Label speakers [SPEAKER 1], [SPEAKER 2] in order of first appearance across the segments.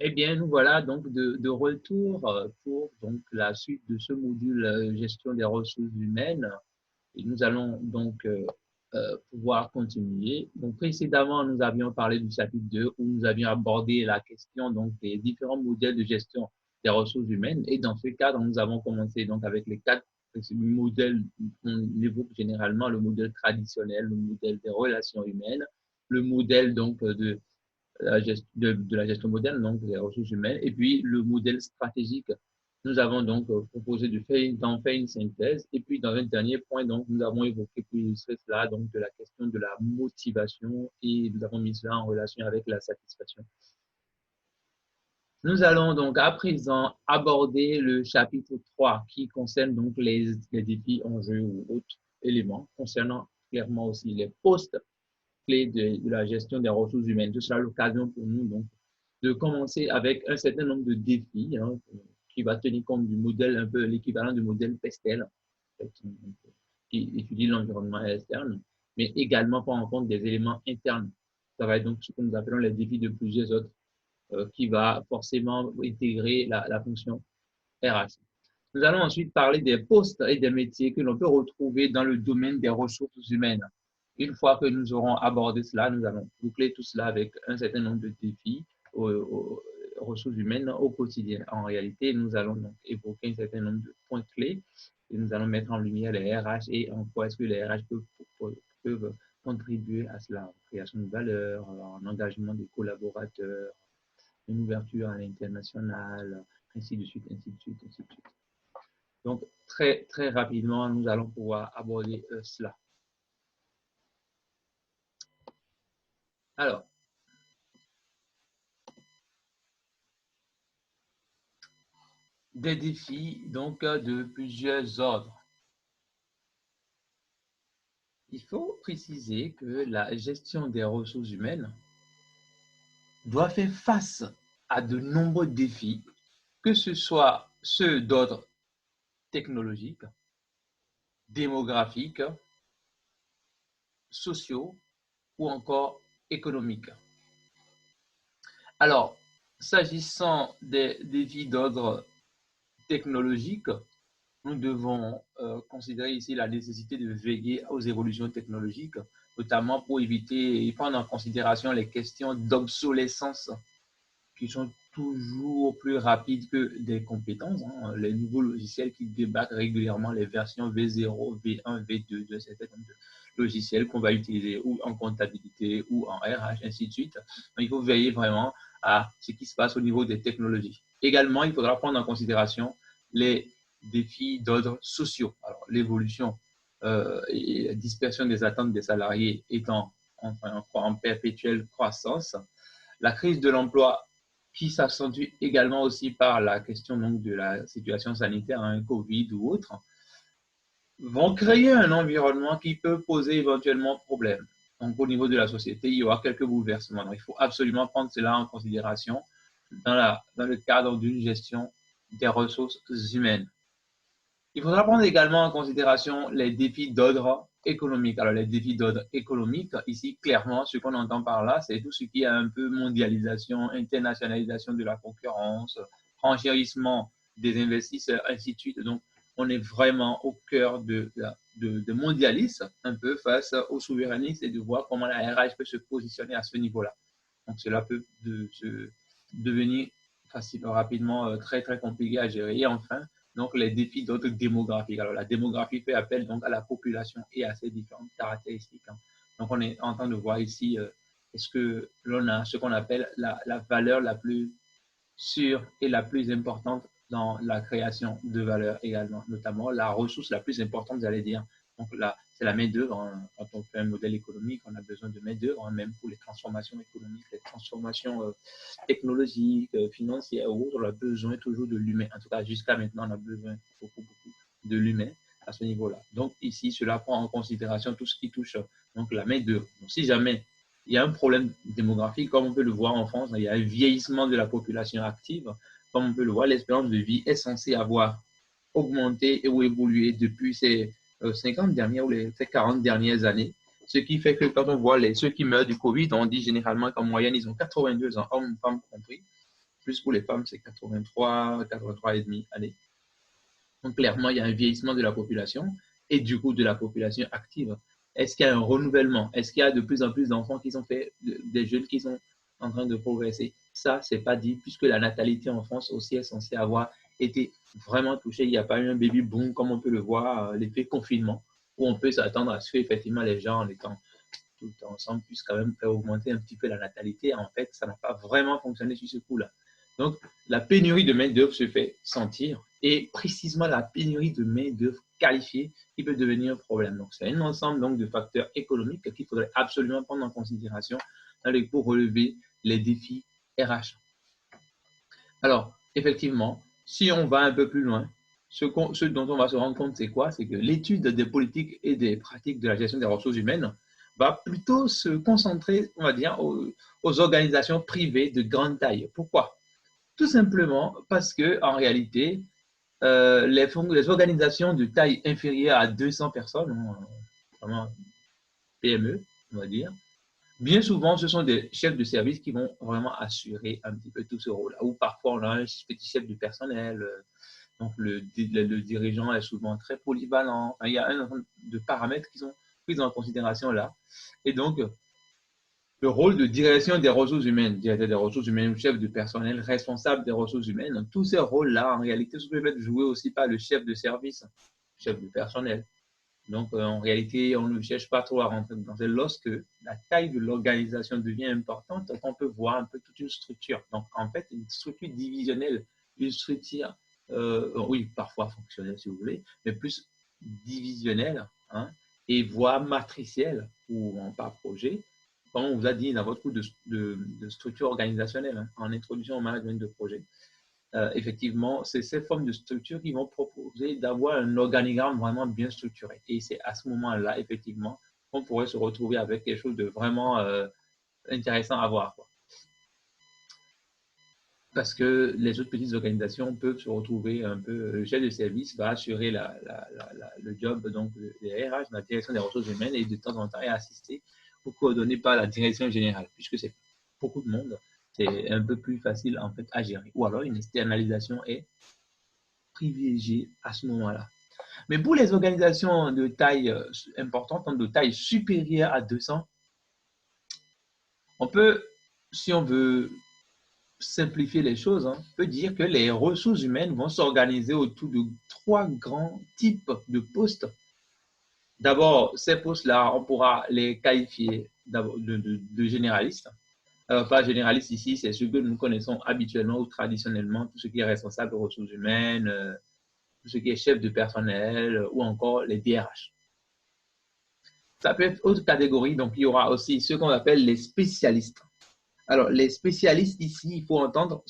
[SPEAKER 1] Eh bien, nous voilà donc de retour pour donc la suite de ce module gestion des ressources humaines. Et nous allons donc pouvoir continuer. Donc, précédemment, nous avions parlé du chapitre 2 où nous avions abordé la question donc des différents modèles de gestion des ressources humaines. Et dans ce cadre, nous avons commencé donc avec les quatre modèles. On évoque généralement le modèle traditionnel, le modèle des relations humaines, le modèle donc de la gestion moderne, donc des ressources humaines, et puis le modèle stratégique. Nous avons donc proposé d'en faire une synthèse. Et puis, dans un dernier point, donc, nous avons évoqué pour illustrer cela, donc, de la question de la motivation et nous avons mis cela en relation avec la satisfaction. Nous allons donc à présent aborder le chapitre 3 qui concerne donc les défis, enjeux ou autres éléments concernant clairement aussi les postes clés de la gestion des ressources humaines. Ce sera l'occasion pour nous donc de commencer avec un certain nombre de défis qui va tenir compte du modèle, un peu l'équivalent du modèle PESTEL, qui étudie l'environnement externe, mais également prend en compte des éléments internes. Ça va être donc ce que nous appelons les défis de plusieurs autres, qui va forcément intégrer la fonction RH. Nous allons ensuite parler des postes et des métiers que l'on peut retrouver dans le domaine des ressources humaines. Une fois que nous aurons abordé cela, nous allons boucler tout cela avec un certain nombre de défis aux ressources humaines au quotidien. En réalité, nous allons donc évoquer un certain nombre de points clés et nous allons mettre en lumière les RH et en quoi est-ce que les RH peuvent contribuer à cela, en création de valeur, en engagement des collaborateurs, une ouverture à l'international, ainsi de suite, ainsi de suite, ainsi de suite. Donc, très, très rapidement, nous allons pouvoir aborder cela. Alors, des défis donc de plusieurs ordres. Il faut préciser que la gestion des ressources humaines doit faire face à de nombreux défis, que ce soit ceux d'ordre technologique, démographique, sociaux ou encore économiques. Alors, s'agissant des défis d'ordre technologique, nous devons considérer ici la nécessité de veiller aux évolutions technologiques, notamment pour éviter et prendre en considération les questions d'obsolescence qui sont toujours plus rapides que des compétences. Les nouveaux logiciels qui débarquent régulièrement, les versions V0, V1, V2 de certains logiciels qu'on va utiliser ou en comptabilité ou en RH, ainsi de suite. Donc, il faut veiller vraiment à ce qui se passe au niveau des technologies. Également, il faudra prendre en considération les défis d'ordre sociaux. Alors, l'évolution et la dispersion des attentes des salariés étant en perpétuelle croissance, la crise de l'emploi qui s'accentue également aussi par la question donc, de la situation sanitaire, Covid ou autre, vont créer un environnement qui peut poser éventuellement problème. Donc, au niveau de la société, il y aura quelques bouleversements. Donc, il faut absolument prendre cela en considération dans le cadre d'une gestion des ressources humaines. Il faudra prendre également en considération les défis d'ordre économique. Alors, les défis d'ordre économique, ici, clairement, ce qu'on entend par là, c'est tout ce qui est un peu mondialisation, internationalisation de la concurrence, renchérissement des investisseurs, ainsi de suite. Donc, on est vraiment au cœur de mondialisme, un peu face aux souverainistes et de voir comment la RH peut se positionner à ce niveau-là. Donc, cela peut devenir rapidement très, très compliqué à gérer. Et enfin, donc les défis d'ordre démographique. Alors, la démographie fait appel donc à la population et à ses différentes caractéristiques. Donc, on est en train de voir ici est-ce que l'on a ce qu'on appelle la valeur la plus sûre et la plus importante dans la création de valeur également, notamment la ressource la plus importante, j'allais dire. Donc là, c'est la main-d'œuvre. Quand on fait un modèle économique, on a besoin de main-d'œuvre, même pour les transformations économiques, les transformations technologiques, financières ou autres, on a besoin toujours de l'humain. En tout cas, jusqu'à maintenant, on a besoin beaucoup de l'humain à ce niveau-là. Donc ici, cela prend en considération tout ce qui touche donc la main-d'œuvre. Donc si jamais il y a un problème démographique, comme on peut le voir en France, il y a un vieillissement de la population active. Comme on peut le voir, l'espérance de vie est censée avoir augmenté ou évolué depuis ces 50 dernières ou ces 40 dernières années. Ce qui fait que quand on voit ceux qui meurent du Covid, on dit généralement qu'en moyenne, ils ont 82 ans, hommes, femmes compris. Plus pour les femmes, c'est 83, 83,5 années. Donc, clairement, il y a un vieillissement de la population et du coup de la population active. Est-ce qu'il y a un renouvellement? Est-ce qu'il y a de plus en plus d'enfants qui sont faits, des jeunes qui sont en train de progresser? Ça, c'est pas dit, puisque la natalité en France aussi est censée avoir été vraiment touchée. Il n'y a pas eu un baby boom comme on peut le voir, l'effet confinement, où on peut s'attendre à ce qu'effectivement les gens, en étant tout ensemble, puissent quand même faire augmenter un petit peu la natalité. En fait, ça n'a pas vraiment fonctionné sur ce coup-là. Donc, la pénurie de main-d'œuvre se fait sentir et précisément la pénurie de main-d'œuvre qualifiée qui peut devenir un problème. Donc, c'est un ensemble donc, de facteurs économiques qu'il faudrait absolument prendre en considération pour relever les défis RH. Alors, effectivement, si on va un peu plus loin, ce dont on va se rendre compte, c'est quoi? C'est que l'étude des politiques et des pratiques de la gestion des ressources humaines va plutôt se concentrer, on va dire, aux organisations privées de grande taille. Pourquoi? Tout simplement parce que, en réalité, les organisations de taille inférieure à 200 personnes, vraiment PME, on va dire, bien souvent, ce sont des chefs de service qui vont vraiment assurer un petit peu tout ce rôle-là. Ou parfois, on a un petit chef du personnel, donc le dirigeant est souvent très polyvalent. Enfin, il y a un ensemble de paramètres qui sont pris en considération là. Et donc, le rôle de direction des ressources humaines, directeur des ressources humaines, chef de personnel, responsable des ressources humaines, tous ces rôles-là, en réalité, peuvent être joués aussi par le chef de service, chef de personnel. Donc, en réalité, on ne cherche pas trop à rentrer dans ça. Lorsque la taille de l'organisation devient importante, on peut voir un peu toute une structure. Donc, en fait, une structure divisionnelle, une structure, oui, parfois fonctionnelle si vous voulez, mais plus divisionnelle, hein, et voire matricielle ou par projet, comme on vous a dit dans votre cours de structure organisationnelle, hein, en introduction au management de projet. Effectivement, c'est ces formes de structure qui vont proposer d'avoir un organigramme vraiment bien structuré. Et c'est à ce moment-là, effectivement, qu'on pourrait se retrouver avec quelque chose de vraiment intéressant à voir, quoi. Parce que les autres petites organisations peuvent se retrouver un peu, le chef de service va assurer le job donc des RH, la direction des ressources humaines, et de temps en temps est assisté ou coordonné par la direction générale, puisque c'est beaucoup de monde, c'est un peu plus facile en fait à gérer. Ou alors une externalisation est privilégiée à ce moment-là. Mais pour les organisations de taille importante, de taille supérieure à 200, on peut, si on veut simplifier les choses, on peut dire que les ressources humaines vont s'organiser autour de trois grands types de postes. D'abord, ces postes-là, on pourra les qualifier de généralistes. Alors, pas généraliste ici, c'est ce que nous connaissons habituellement ou traditionnellement, tout ce qui est responsable de ressources humaines, tout ce qui est chef de personnel ou encore les DRH. Ça peut être autre catégorie, donc il y aura aussi ce qu'on appelle les spécialistes. Alors, les spécialistes ici, il faut entendre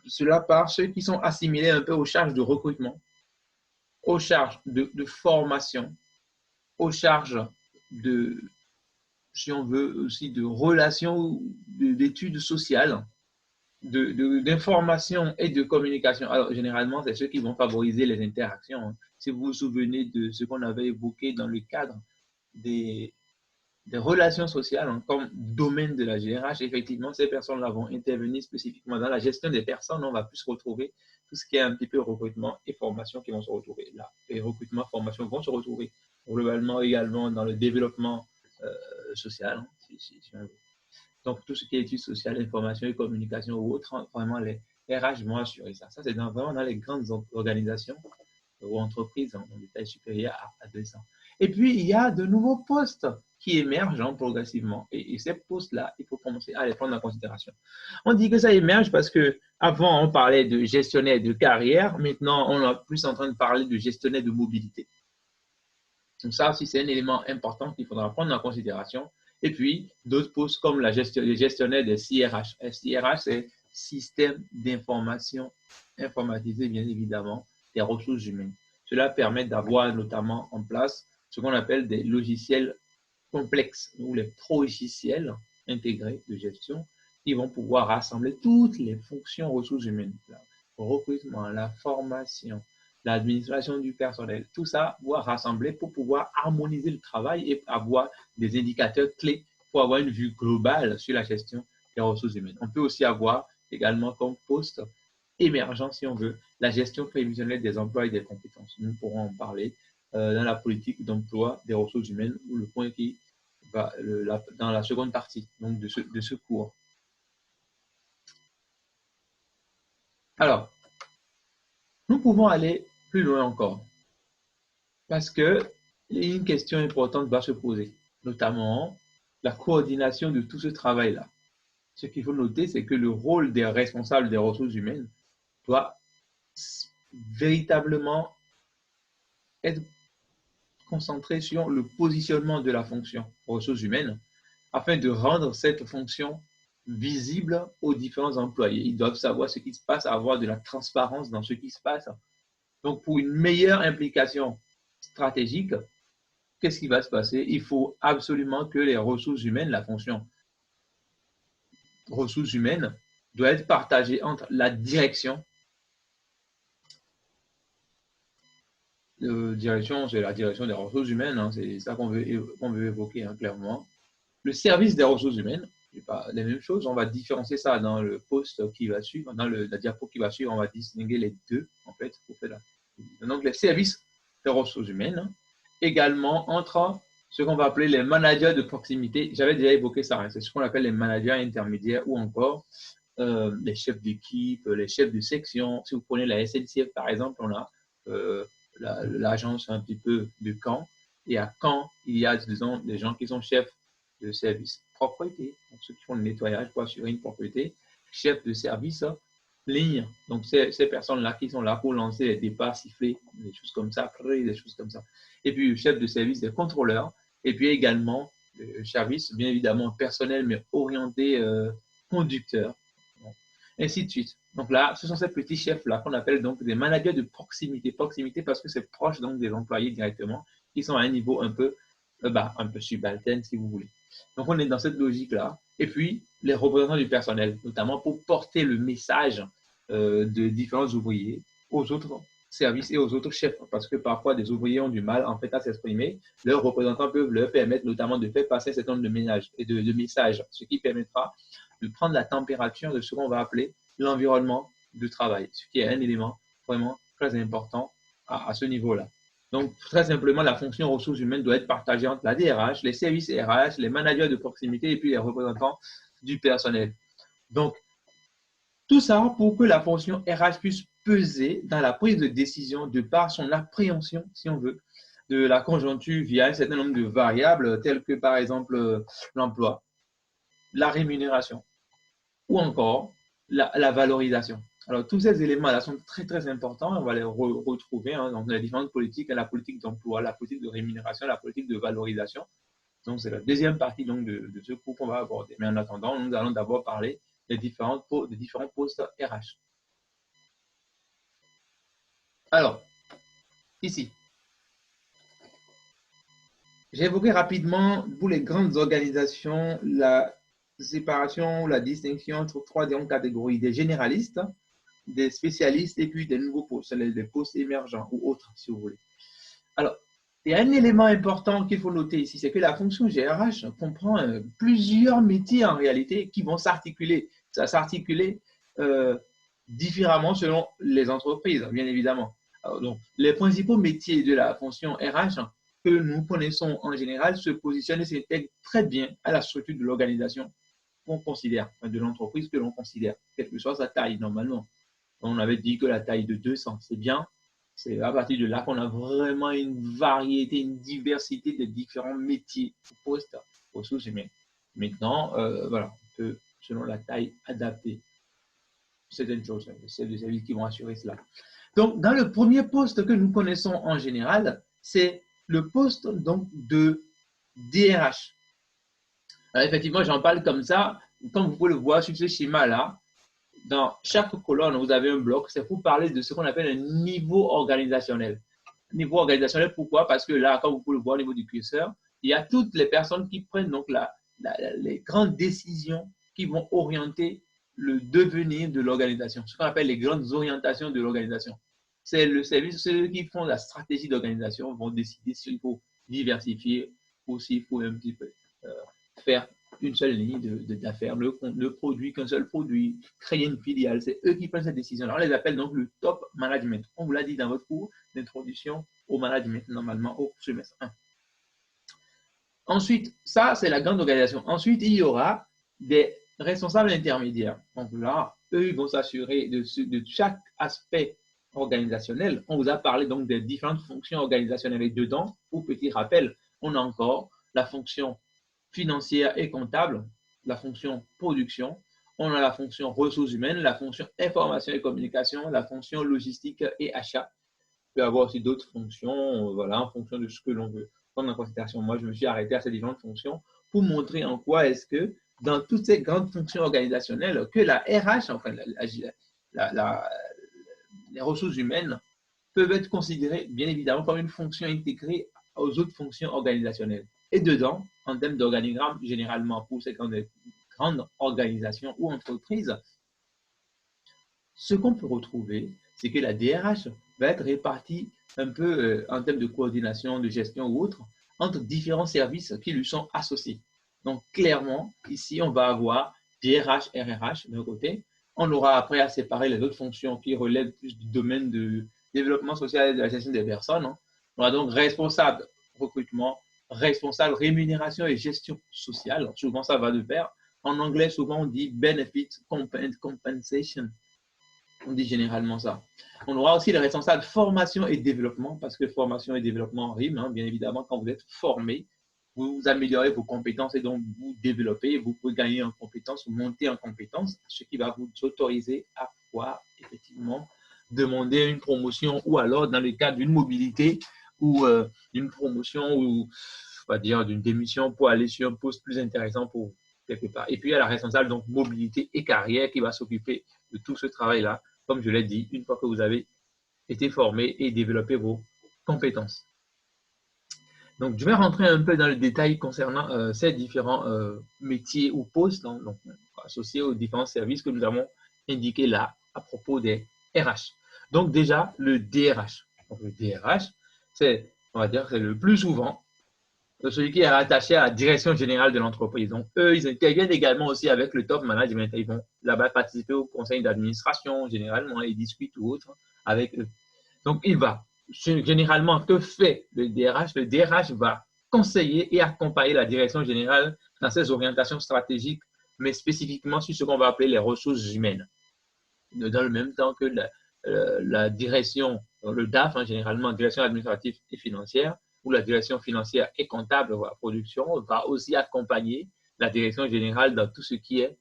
[SPEAKER 1] cela par ceux qui sont assimilés un peu aux charges de recrutement, aux charges de formation, aux charges de, si on veut, aussi de relations, d'études sociales, d'information et de communication. Alors, généralement, c'est ceux qui vont favoriser les interactions. Si vous vous souvenez de ce qu'on avait évoqué dans le cadre des relations sociales, hein, comme domaine de la GRH, effectivement, ces personnes-là vont intervenir spécifiquement dans la gestion des personnes. On va plus retrouver tout ce qui est un petit peu recrutement et formation qui vont se retrouver là. Et recrutement, formation vont se retrouver globalement également dans le développement social, hein, si on veut. Donc, tout ce qui est études sociales, information et communication ou autre, vraiment, les RH vont assurer ça. Ça, c'est vraiment dans les grandes organisations ou entreprises en détail supérieur à 200. Et puis, il y a de nouveaux postes qui émergent progressivement. Et ces postes-là, il faut commencer à les prendre en considération. On dit que ça émerge parce que avant on parlait de gestionnaire de carrière. Maintenant, on est plus en train de parler de gestionnaire de mobilité. Donc ça aussi, c'est un élément important qu'il faudra prendre en considération. Et puis, d'autres postes comme les gestionnaires des CRH. CRH, c'est Système d'information informatisé, bien évidemment, des ressources humaines. Cela permet d'avoir notamment en place ce qu'on appelle des logiciels complexes ou les progiciels intégrés de gestion qui vont pouvoir rassembler toutes les fonctions ressources humaines. Le recrutement, la formation, l'administration du personnel, tout ça doit rassembler pour pouvoir harmoniser le travail et avoir des indicateurs clés pour avoir une vue globale sur la gestion des ressources humaines. On peut aussi avoir également comme poste émergent, si on veut, la gestion prévisionnelle des emplois et des compétences. Nous pourrons en parler dans la politique d'emploi des ressources humaines, ou le point qui va dans la seconde partie donc de ce cours. Alors, nous pouvons aller plus loin encore, parce que une question importante va se poser, notamment la coordination de tout ce travail-là. Ce qu'il faut noter, c'est que le rôle des responsables des ressources humaines doit véritablement être concentré sur le positionnement de la fonction ressources humaines afin de rendre cette fonction visible aux différents employés. Ils doivent savoir ce qui se passe, avoir de la transparence dans ce qui se passe. Donc, pour une meilleure implication stratégique, qu'est-ce qui va se passer? Il faut absolument que les ressources humaines, la fonction ressources humaines, doit être partagée entre la direction. Direction, c'est la direction des ressources humaines, hein, c'est ça qu'on veut évoquer hein, clairement. Le service des ressources humaines, c'est pas les mêmes choses, on va différencier ça dans le poste qui va suivre, dans la diapo qui va suivre, on va distinguer les deux en fait. Donc les services des ressources humaines, hein, également entre ce qu'on va appeler les managers de proximité. J'avais déjà évoqué ça, hein, c'est ce qu'on appelle les managers intermédiaires ou encore les chefs d'équipe, les chefs de section. Si vous prenez la SNCF par exemple, on a l'agence un petit peu de Caen, et à Caen, il y a disons des gens qui sont chefs de service propreté, donc ceux qui font le nettoyage pour assurer une propreté, chefs de service ligne, donc ces personnes-là qui sont là pour lancer les départs sifflés, des choses comme ça, des choses comme ça. Et puis chef de service des contrôleurs, et puis également le service, bien évidemment personnel, mais orienté conducteur, bon, ainsi de suite. Donc là, ce sont ces petits chefs-là qu'on appelle donc des managers de proximité. Proximité parce que c'est proche donc des employés directement, qui sont à un niveau un peu subalterne si vous voulez. Donc on est dans cette logique-là. Et puis les représentants du personnel, notamment pour porter le message de différents ouvriers aux autres services et aux autres chefs, parce que parfois des ouvriers ont du mal en fait à s'exprimer. Leurs représentants peuvent leur permettre notamment de faire passer un certain nombre de messages, ce qui permettra de prendre la température de ce qu'on va appeler l'environnement de travail, ce qui est un élément vraiment très important à ce niveau-là. Donc, très simplement, la fonction ressources humaines doit être partagée entre la DRH, les services RH, les managers de proximité et puis les représentants du personnel. Donc, tout ça pour que la fonction RH puisse peser dans la prise de décision de par son appréhension, si on veut, de la conjoncture via un certain nombre de variables telles que, par exemple, l'emploi, la rémunération ou encore la valorisation. Alors, tous ces éléments-là sont très, très importants. On va les retrouver hein, dans les différentes politiques, la politique d'emploi, la politique de rémunération, la politique de valorisation. Donc, c'est la deuxième partie donc, de ce cours qu'on va aborder. Mais en attendant, nous allons d'abord parler des différents postes RH. Alors, ici, j'ai évoqué rapidement pour les grandes organisations la séparation, la distinction entre trois grandes catégories, des généralistes, des spécialistes et puis des nouveaux postes, des postes émergents ou autres, si vous voulez. Alors, il y a un élément important qu'il faut noter ici, c'est que la fonction GRH comprend plusieurs métiers en réalité qui vont s'articuler. Ça s'articuler différemment selon les entreprises, bien évidemment. Alors, donc, les principaux métiers de la fonction RH que nous connaissons en général se positionnent et s'intègrent très bien à la structure de l'organisation qu'on considère, de l'entreprise que l'on considère, quelle que soit sa taille normalement. On avait dit que la taille de 200, c'est bien. C'est à partir de là qu'on a vraiment une variété, une diversité de différents métiers, postes, ressources humaines. Maintenant, voilà, on peut, selon la taille, adapter certaines choses. C'est des services qui vont assurer cela. Donc, dans le premier poste que nous connaissons en général, c'est le poste donc de DRH. Alors, effectivement, j'en parle comme ça. Comme vous pouvez le voir sur ce schéma-là, dans chaque colonne, vous avez un bloc, c'est pour parler de ce qu'on appelle un niveau organisationnel. Niveau organisationnel, pourquoi? Parce que là, comme vous pouvez le voir au niveau du curseur, il y a toutes les personnes qui prennent donc les grandes décisions qui vont orienter le devenir de l'organisation, ce qu'on appelle les grandes orientations de l'organisation. C'est le service, ceux qui font la stratégie d'organisation vont décider s'il faut diversifier ou s'il faut un petit peu faire une seule ligne d'affaires, ne produit qu'un seul produit, créer une filiale. C'est eux qui prennent cette décision. Alors, on les appelle donc le top management. On vous l'a dit dans votre cours d'introduction au management, normalement au semestre 1. Ensuite, ça, c'est la grande organisation. Ensuite, il y aura des responsables intermédiaires. Donc là, eux, ils vont s'assurer de chaque aspect organisationnel. On vous a parlé donc des différentes fonctions organisationnelles. Et dedans, pour petit rappel, on a encore la fonction financière et comptable, la fonction production, on a la fonction ressources humaines, la fonction information et communication, la fonction logistique et achat. Il peut y avoir aussi d'autres fonctions, voilà, en fonction de ce que l'on veut prendre en considération. Moi, je me suis arrêté à ces différentes fonctions pour montrer en quoi est-ce que dans toutes ces grandes fonctions organisationnelles, que la RH, enfin, les ressources humaines peuvent être considérées, bien évidemment, comme une fonction intégrée aux autres fonctions organisationnelles. Et dedans, en termes d'organigramme, généralement pour ces grandes organisations ou entreprises, ce qu'on peut retrouver, c'est que la DRH va être répartie un peu en termes de coordination, de gestion ou autre, entre différents services qui lui sont associés. Donc, clairement, ici, on va avoir DRH, RRH d'un côté. On aura après à séparer les autres fonctions qui relèvent plus du domaine de développement social et de la gestion des personnes. On aura donc responsable recrutement, responsable rémunération et gestion sociale. Souvent, ça va de pair. En anglais, souvent, on dit benefit compensation. On dit généralement ça. On aura aussi les responsables formation et développement, parce que formation et développement riment, bien évidemment, quand vous êtes formé, vous améliorez vos compétences et donc vous développez, vous pouvez gagner en compétences, ou monter en compétences, ce qui va vous autoriser à pouvoir effectivement demander une promotion ou alors dans le cadre d'une mobilité ou d'une promotion ou on va dire d'une démission pour aller sur un poste plus intéressant pour vous, quelque part. Et puis il y a la responsable donc mobilité et carrière qui va s'occuper de tout ce travail-là, comme je l'ai dit, une fois que vous avez été formé et développé vos compétences. Donc, je vais rentrer un peu dans le détail concernant ces différents métiers ou postes donc, associés aux différents services que nous avons indiqués là à propos des RH. Donc, déjà, le DRH. Donc, le DRH, c'est, on va dire, c'est le plus souvent celui qui est rattaché à la direction générale de l'entreprise. Donc, eux, ils interviennent également aussi avec le top management. Ils vont là-bas participer au conseil d'administration, généralement, ils discutent ou autre avec eux. Donc, il va généralement, que fait le DRH? Le DRH va conseiller et accompagner la direction générale dans ses orientations stratégiques, mais spécifiquement sur ce qu'on va appeler les ressources humaines. Dans le même temps que la direction, le DAF, généralement, direction administrative et financière, ou la direction financière et comptable ou la production, va aussi accompagner la direction générale dans tout ce qui est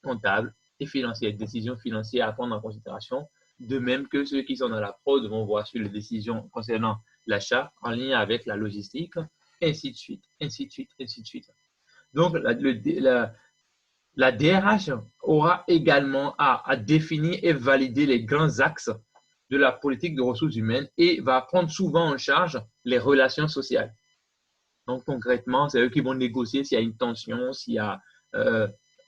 [SPEAKER 1] comptable et financier, décisions financières à prendre en considération. De même que ceux qui sont dans la prod vont voir sur les décisions concernant l'achat en lien avec la logistique, ainsi de suite, ainsi de suite, ainsi de suite. Donc, la DRH aura également à définir et valider les grands axes de la politique de ressources humaines et va prendre souvent en charge les relations sociales. Donc, concrètement, c'est eux qui vont négocier s'il y a une tension, s'il y a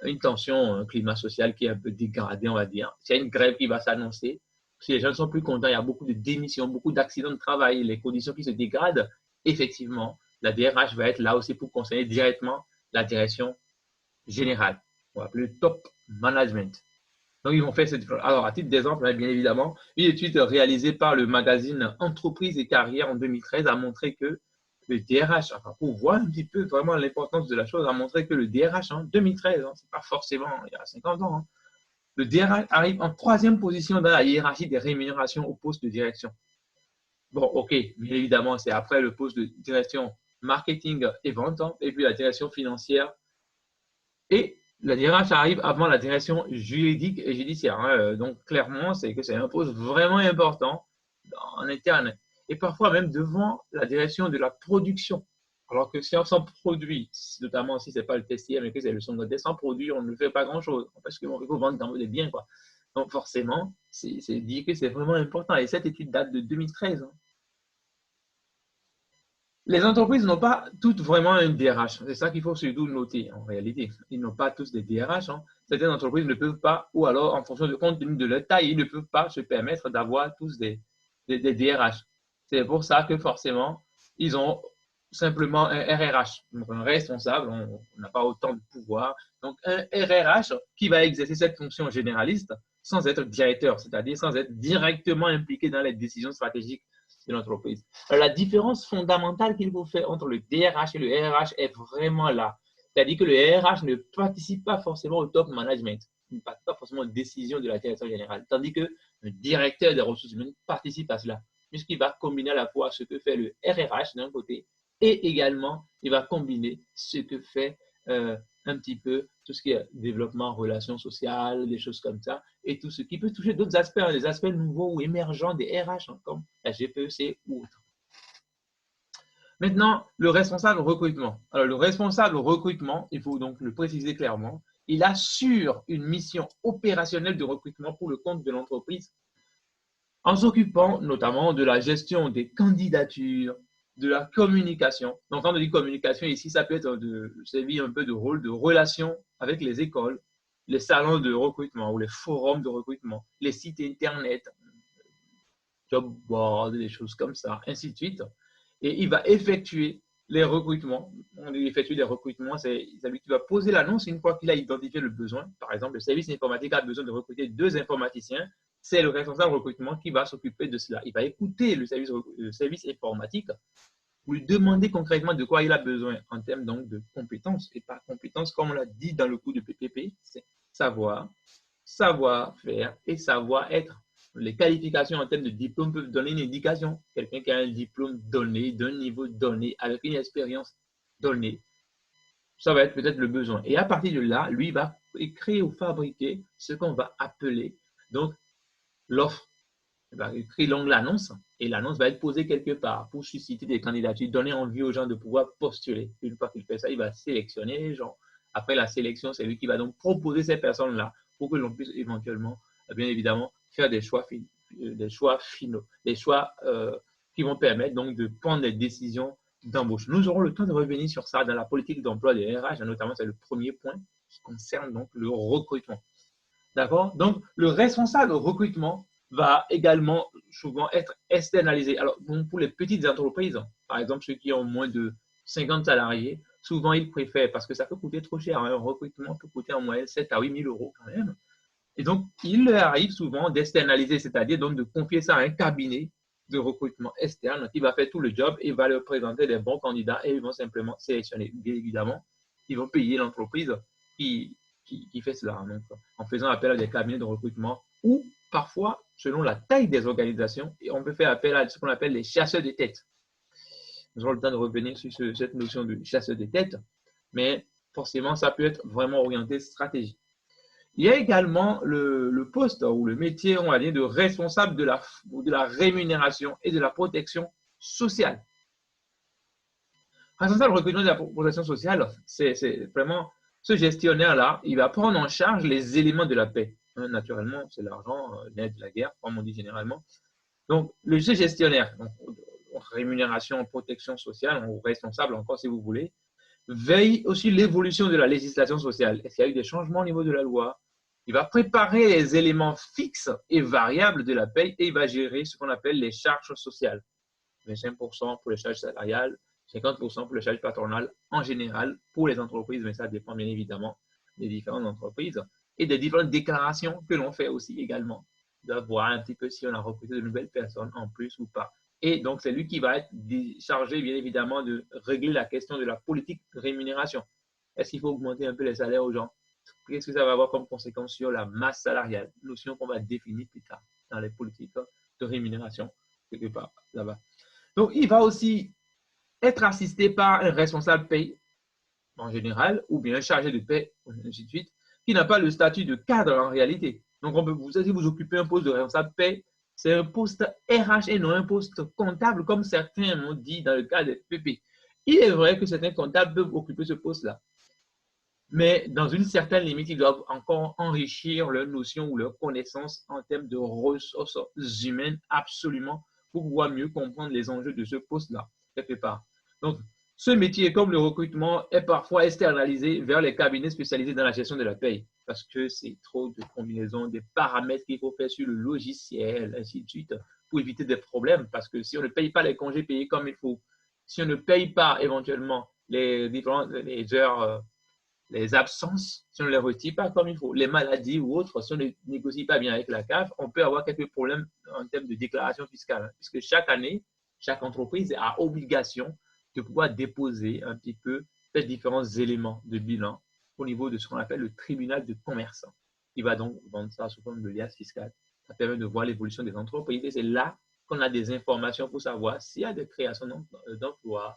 [SPEAKER 1] une tension, un climat social qui est un peu dégradé, on va dire. S'il y a une grève qui va s'annoncer, si les gens ne sont plus contents, il y a beaucoup de démissions, beaucoup d'accidents de travail, les conditions qui se dégradent, effectivement, la DRH va être là aussi pour conseiller directement la direction générale. On va appeler le top management. Donc, ils vont faire cette. Alors, à titre d'exemple, bien évidemment, une étude réalisée par le magazine Entreprise et Carrière en 2013 a montré que le DRH, enfin, pour voir un petit peu vraiment l'importance de la chose, a montré que le DRH en 2013, c'est pas forcément il y a 50 ans, le DRH arrive en 3e position dans la hiérarchie des rémunérations au poste de direction. Bon, ok, bien évidemment, c'est après le poste de direction marketing et vente, et puis la direction financière. Et la DRH arrive avant la direction juridique et judiciaire. Donc, clairement, c'est que c'est un poste vraiment important en interne. Et parfois même devant la direction de la production. Alors que si on s'en produit, notamment si ce n'est pas le testier, mais que c'est le secondaire, sans produit, on ne fait pas grand-chose. Parce qu'il faut vendre dans des biens, quoi. Donc, forcément, c'est dit que c'est vraiment important. Et cette étude date de 2013. Les entreprises n'ont pas toutes vraiment un DRH. C'est ça qu'il faut surtout noter en réalité. Ils n'ont pas tous des DRH. Certaines entreprises ne peuvent pas, ou alors en fonction de compte tenu de leur taille, ils ne peuvent pas se permettre d'avoir tous des DRH. C'est pour ça que forcément, ils ont simplement un RRH, donc un responsable, on n'a pas autant de pouvoir. Donc, un RRH qui va exercer cette fonction généraliste sans être directeur, c'est-à-dire sans être directement impliqué dans les décisions stratégiques de l'entreprise. La différence fondamentale qu'il faut faire entre le DRH et le RRH est vraiment là. C'est-à-dire que le RRH ne participe pas forcément au top management, il ne participe pas forcément aux décisions de la direction générale, tandis que le directeur des ressources humaines participe à cela, puisqu'il va combiner à la fois ce que fait le RRH d'un côté et également, il va combiner ce que fait un petit peu tout ce qui est développement, relations sociales, des choses comme ça, et tout ce qui peut toucher d'autres aspects, des aspects nouveaux ou émergents des RH, comme la GPEC ou autre. Maintenant, le responsable recrutement. Alors, le responsable recrutement, il faut donc le préciser clairement, il assure une mission opérationnelle de recrutement pour le compte de l'entreprise en s'occupant notamment de la gestion des candidatures, de la communication. Donc, quand on dit communication ici, ça peut être de servir un peu de rôle de relation avec les écoles, les salons de recrutement ou les forums de recrutement, les sites internet, job board, des choses comme ça, ainsi de suite. Et il va effectuer les recrutements. On effectue les recrutements, c'est lui qui va poser l'annonce une fois qu'il a identifié le besoin. Par exemple, le service informatique a besoin de recruter 2 informaticiens. C'est le responsable recrutement qui va s'occuper de cela. Il va écouter le service informatique pour lui demander concrètement de quoi il a besoin en termes donc de compétences. Et par compétences, comme on l'a dit dans le cours de PPP, c'est savoir, savoir-faire et savoir-être. Les qualifications en termes de diplôme peuvent donner une indication. Quelqu'un qui a un diplôme donné, d'un niveau donné, avec une expérience donnée, ça va être peut-être le besoin. Et à partir de là, lui va créer ou fabriquer ce qu'on va appeler donc l'offre. Il va créer l'onglet annonce et l'annonce va être posée quelque part pour susciter des candidatures, donner envie aux gens de pouvoir postuler. Une fois qu'il fait ça, il va sélectionner les gens. Après la sélection, c'est lui qui va donc proposer ces personnes-là pour que l'on puisse éventuellement, bien évidemment, faire des choix finaux, des choix qui vont permettre donc de prendre des décisions d'embauche. Nous aurons le temps de revenir sur ça dans la politique d'emploi des RH, notamment c'est le premier point qui concerne donc le recrutement. D'accord? Donc, le responsable de recrutement va également souvent être externalisé. Alors, pour les petites entreprises, par exemple ceux qui ont moins de 50 salariés, souvent ils préfèrent, parce que ça peut coûter trop cher, un recrutement peut coûter en moyenne 7 à 8 000 euros quand même. Et donc, il leur arrive souvent d'externaliser, c'est-à-dire donc de confier ça à un cabinet de recrutement externe qui va faire tout le job et va leur présenter des bons candidats et ils vont simplement sélectionner. Bien évidemment, ils vont payer l'entreprise qui fait cela, donc, en faisant appel à des cabinets de recrutement ou parfois, selon la taille des organisations, on peut faire appel à ce qu'on appelle les chasseurs de tête. Nous aurons le temps de revenir sur cette notion de chasseur de tête, mais forcément, ça peut être vraiment orienté stratégie. Il y a également le poste ou le métier, on va dire, de responsable de la rémunération et de la protection sociale. Responsable de recrutement de la protection sociale, c'est vraiment ce gestionnaire-là, il va prendre en charge les éléments de la paix. Naturellement, c'est l'argent, l'aide de la guerre, comme on dit généralement. Donc, ce gestionnaire, donc, rémunération, protection sociale, ou responsable encore si vous voulez, veille aussi l'évolution de la législation sociale. Est-ce qu'il y a eu des changements au niveau de la loi? Il va préparer les éléments fixes et variables de la paie et il va gérer ce qu'on appelle les charges sociales. 25% pour les charges salariales, 50% pour les charges patronales en général pour les entreprises, mais ça dépend bien évidemment des différentes entreprises et des différentes déclarations que l'on fait aussi également. On doit voir un petit peu si on a recruté de nouvelles personnes en plus ou pas. Et donc, c'est lui qui va être chargé, bien évidemment, de régler la question de la politique de rémunération. Est-ce qu'il faut augmenter un peu les salaires aux gens? Qu'est-ce que ça va avoir comme conséquence sur la masse salariale? Notion qu'on va définir plus tard dans les politiques de rémunération, quelque part là-bas. Donc, il va aussi être assisté par un responsable paye, en général, ou bien un chargé de paie, ainsi de suite, qui n'a pas le statut de cadre en réalité. Donc, si vous occupez un poste de responsable paie, c'est un poste RH et non un poste comptable, comme certains m'ont dit dans le cas des PP. Il est vrai que certains comptables peuvent occuper ce poste-là, mais dans une certaine limite, ils doivent encore enrichir leur notion ou leur connaissance en termes de ressources humaines absolument pour pouvoir mieux comprendre les enjeux de ce poste-là, quelque part. Donc, ce métier, comme le recrutement, est parfois externalisé vers les cabinets spécialisés dans la gestion de la paie parce que c'est trop de combinaisons, des paramètres qu'il faut faire sur le logiciel, ainsi de suite, pour éviter des problèmes. Parce que si on ne paye pas les congés payés comme il faut, si on ne paye pas éventuellement les heures, les absences, si on ne les retire pas comme il faut, les maladies ou autres, si on ne négocie pas bien avec la CAF, on peut avoir quelques problèmes en termes de déclaration fiscale, puisque chaque année, chaque entreprise a obligation de pouvoir déposer un petit peu les différents éléments de bilan au niveau de ce qu'on appelle le tribunal de commerce. Il va donc vendre ça sous forme de liasse fiscale. Ça permet de voir l'évolution des entreprises et c'est là qu'on a des informations pour savoir s'il y a des créations d'emplois,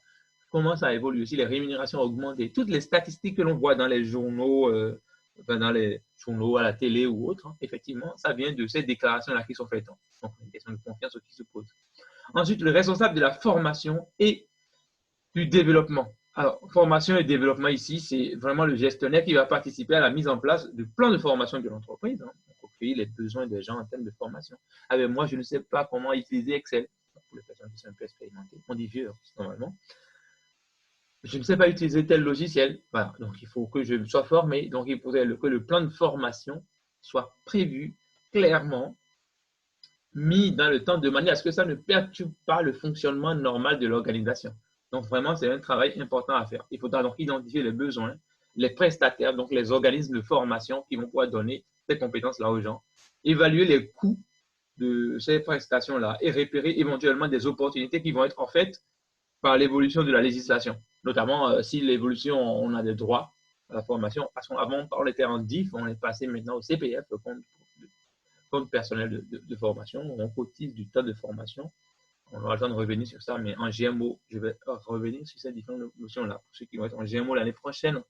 [SPEAKER 1] comment ça évolue aussi, les rémunérations augmentées, toutes les statistiques que l'on voit dans les journaux, à la télé ou autres, effectivement, ça vient de ces déclarations-là qui sont faites. Donc, une question de confiance qui se pose. Ensuite, le responsable de la formation et du développement. Alors, formation et développement ici, c'est vraiment le gestionnaire qui va participer à la mise en place du plan de formation de l'entreprise, pour recueillir les besoins des gens en termes de formation. Avec moi, je ne sais pas comment utiliser Excel. Pour les personnes qui sont un peu expérimentées, on dit vieux, normalement. Je ne sais pas utiliser tel logiciel. Voilà, donc il faut que je sois formé. Donc il faudrait que le plan de formation soit prévu clairement, mis dans le temps de manière à ce que ça ne perturbe pas le fonctionnement normal de l'organisation. Donc vraiment, c'est un travail important à faire. Il faudra donc identifier les besoins, les prestataires, donc les organismes de formation qui vont pouvoir donner ces compétences-là aux gens, évaluer les coûts de ces prestations-là et repérer éventuellement des opportunités qui vont être en fait par l'évolution de la législation. Notamment, si l'évolution, on a des droits à la formation. Parce qu'avant, on était en DIF, on est passé maintenant au CPF, le compte personnel de formation. On cotise du temps de formation. On aura le temps de revenir sur ça, mais en GMO, je vais revenir sur ces différentes notions-là. Pour ceux qui vont être en GMO l'année prochaine,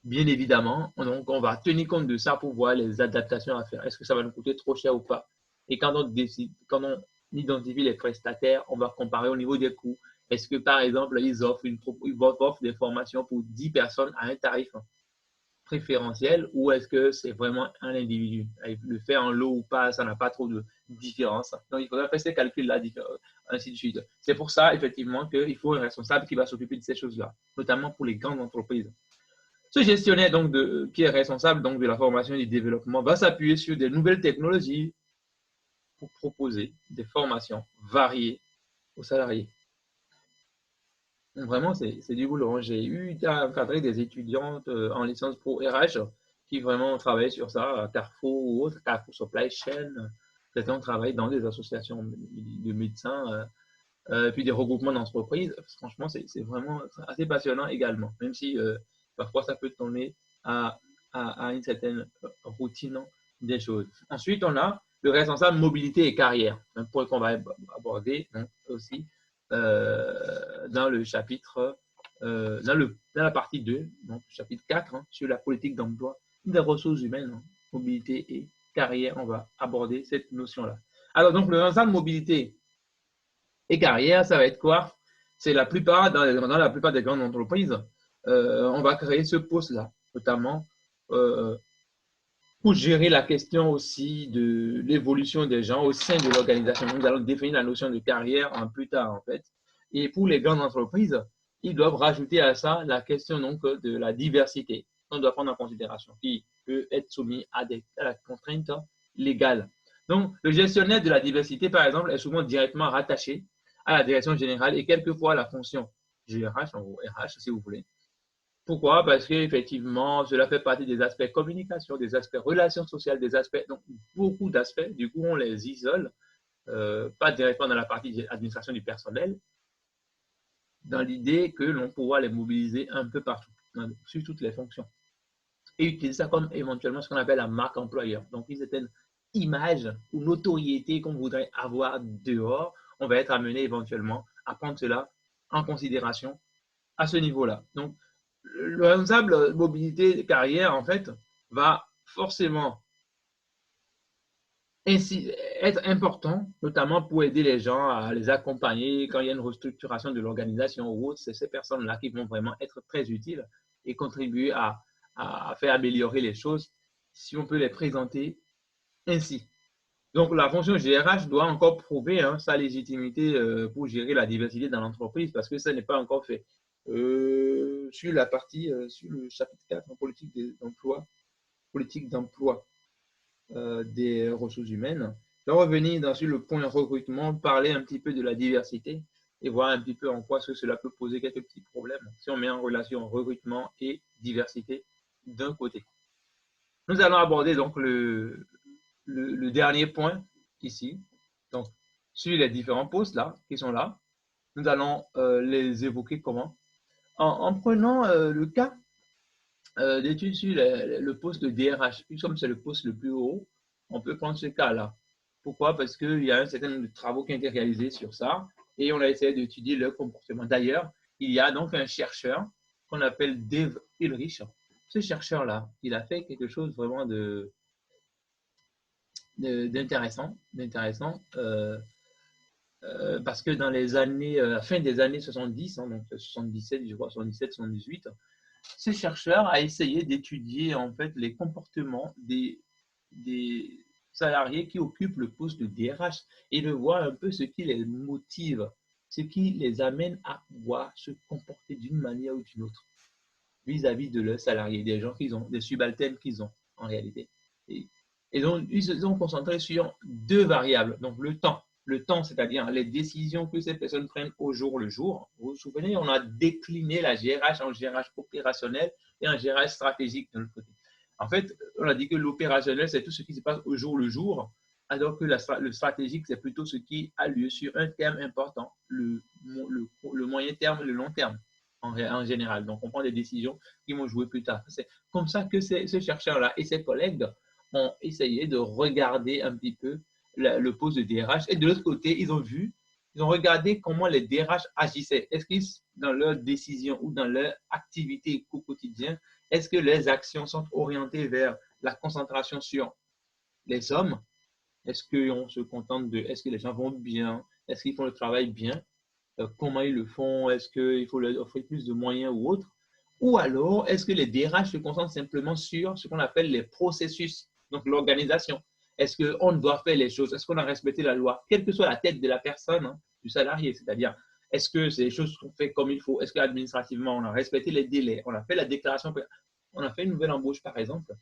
[SPEAKER 1] bien évidemment, donc on va tenir compte de ça pour voir les adaptations à faire. Est-ce que ça va nous coûter trop cher ou pas? Et quand on identifie les prestataires, on va comparer au niveau des coûts. Est-ce que, par exemple, ils offrent des formations pour 10 personnes à un tarif préférentiel ou est-ce que c'est vraiment un individu? Le faire en lot ou pas, ça n'a pas trop de différence. Donc, il faudra faire ces calculs-là, ainsi de suite. C'est pour ça, effectivement, qu'il faut un responsable qui va s'occuper de ces choses-là, notamment pour les grandes entreprises. Ce gestionnaire donc qui est responsable donc de la formation et du développement va s'appuyer sur des nouvelles technologies pour proposer des formations variées aux salariés. Donc vraiment, c'est du boulot. J'ai eu à encadrer des étudiantes en licence pro RH qui vraiment travaillent sur ça, à Carrefour ou autre, Carrefour Supply Chain. Certains travaillent dans des associations de médecins, puis des regroupements d'entreprises. Franchement, c'est vraiment assez passionnant également, même si parfois ça peut tourner à, une certaine routine des choses. Ensuite, on a le responsable mobilité et carrière, un point qu'on va aborder aussi dans le chapitre, dans la partie 2, donc chapitre 4, sur la politique d'emploi des ressources humaines, mobilité et carrière. On va aborder cette notion-là. Alors, donc, le responsable mobilité et carrière, ça va être quoi? C'est dans la plupart des grandes entreprises, on va créer ce poste-là, notamment pour gérer la question aussi de l'évolution des gens au sein de l'organisation. Nous allons définir la notion de carrière plus tard, en fait. Et pour les grandes entreprises, ils doivent rajouter à ça la question donc de la diversité. On doit prendre en considération qui peut être soumis à la contrainte légale. Donc, le gestionnaire de la diversité, par exemple, est souvent directement rattaché à la direction générale et quelquefois à la fonction GRH, en gros RH, si vous voulez. Pourquoi? Parce qu'effectivement, cela fait partie des aspects communication, des aspects relations sociales, des aspects, donc beaucoup d'aspects. Du coup, on les isole, pas directement dans la partie administration du personnel, dans l'idée que l'on pourra les mobiliser un peu partout, sur toutes les fonctions. Et utiliser ça comme éventuellement ce qu'on appelle la marque employeur. Donc, une certaine image ou notoriété qu'on voudrait avoir dehors, on va être amené éventuellement à prendre cela en considération à ce niveau-là. Donc, le responsable mobilité de carrière, en fait, va forcément être important, notamment pour aider les gens à les accompagner quand il y a une restructuration de l'organisation ou autre. C'est ces personnes-là qui vont vraiment être très utiles et contribuer à faire améliorer les choses si on peut les présenter ainsi. Donc, la fonction GRH doit encore prouver sa légitimité pour gérer la diversité dans l'entreprise parce que ça n'est pas encore fait. Sur la partie, sur le chapitre 4 en politique d'emploi des ressources humaines, je vais revenir sur le point recrutement, parler un petit peu de la diversité. et voir un petit peu en quoi cela peut poser quelques petits problèmes si on met en relation recrutement et diversité d'un côté. Nous allons aborder donc le dernier point ici. Donc, sur les différents postes là, qui sont là, nous allons les évoquer comment? En prenant le cas d'études sur le poste de DRH, puis comme c'est le poste le plus haut, on peut prendre ce cas-là. Pourquoi? Parce qu'il y a un certain nombre de travaux qui ont été réalisés sur ça et on a essayé d'étudier leur comportement. D'ailleurs, il y a donc un chercheur qu'on appelle Dave Ulrich. Ce chercheur-là, il a fait quelque chose vraiment d'intéressant, parce que dans les années, fin des années 70, hein, donc 77, je crois, 77, 78, ce chercheur a essayé d'étudier en fait les comportements des salariés qui occupent le poste de DRH et de voir un peu ce qui les motive, ce qui les amène à pouvoir se comporter d'une manière ou d'une autre vis-à-vis de leurs salariés, des gens qu'ils ont, des subalternes qu'ils ont en réalité. Et donc, ils se sont concentrés sur deux variables. Donc, le temps. Le temps, c'est-à-dire les décisions que ces personnes prennent au jour le jour. Vous vous souvenez, on a décliné la GRH en GRH opérationnel et en GRH stratégique de l'autre côté. En fait, on a dit que l'opérationnel, c'est tout ce qui se passe au jour le jour, alors que le stratégique, c'est plutôt ce qui a lieu sur un terme important, le moyen terme, le long terme en général. Donc, on prend des décisions qui vont jouer plus tard. C'est comme ça que ce chercheur-là et ses collègues ont essayé de regarder un petit peu le poste de DRH. Et de l'autre côté, ils ont regardé comment les DRH agissaient. Est-ce qu'ils, dans leurs décisions ou dans leur activité au quotidien, est-ce que les actions sont orientées vers la concentration sur les hommes? Est-ce qu'on se contente de, est-ce que les gens vont bien? Est-ce qu'ils font le travail bien? Comment ils le font? Est-ce qu'il faut leur offrir plus de moyens ou autre? Ou alors, est-ce que les DRH se concentrent simplement sur ce qu'on appelle les processus, donc l'organisation? Est-ce qu'on doit faire les choses? Est-ce qu'on a respecté la loi? Quelle que soit la tête de la personne, hein, du salarié, c'est-à-dire, est-ce que c'est des choses sont faites comme il faut? Est-ce qu'administrativement, on a respecté les délais? On a fait la déclaration, on a fait une nouvelle embauche, par exemple.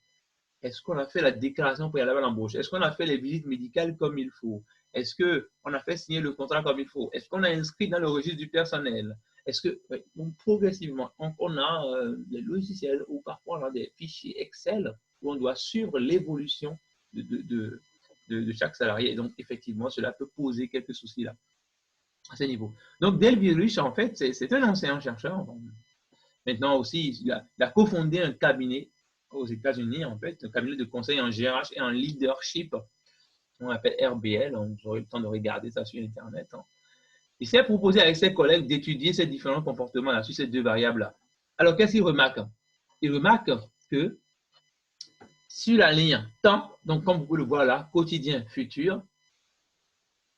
[SPEAKER 1] Est-ce qu'on a fait la déclaration préalable à l'embauche? Est-ce qu'on a fait les visites médicales comme il faut? Est-ce qu'on a fait signer le contrat comme il faut? Est-ce qu'on a inscrit dans le registre du personnel? Est-ce que, donc, progressivement, on a des logiciels ou parfois on a des fichiers Excel où on doit suivre l'évolution de chaque salarié. Et donc, effectivement, cela peut poser quelques soucis là, à ce niveau. Donc, Dale Virich, en fait, c'est un ancien chercheur. Maintenant aussi, il a cofondé un cabinet aux États-Unis, en fait, un cabinet de conseil en GRH et en leadership, on appelle RBL. J'aurai le temps de regarder ça sur Internet. Hein. Il s'est proposé avec ses collègues d'étudier ces différents comportements-là, sur ces deux variables-là. Alors, qu'est-ce qu'il remarque? Il remarque que sur la ligne temps, donc comme vous pouvez le voir là, quotidien, futur,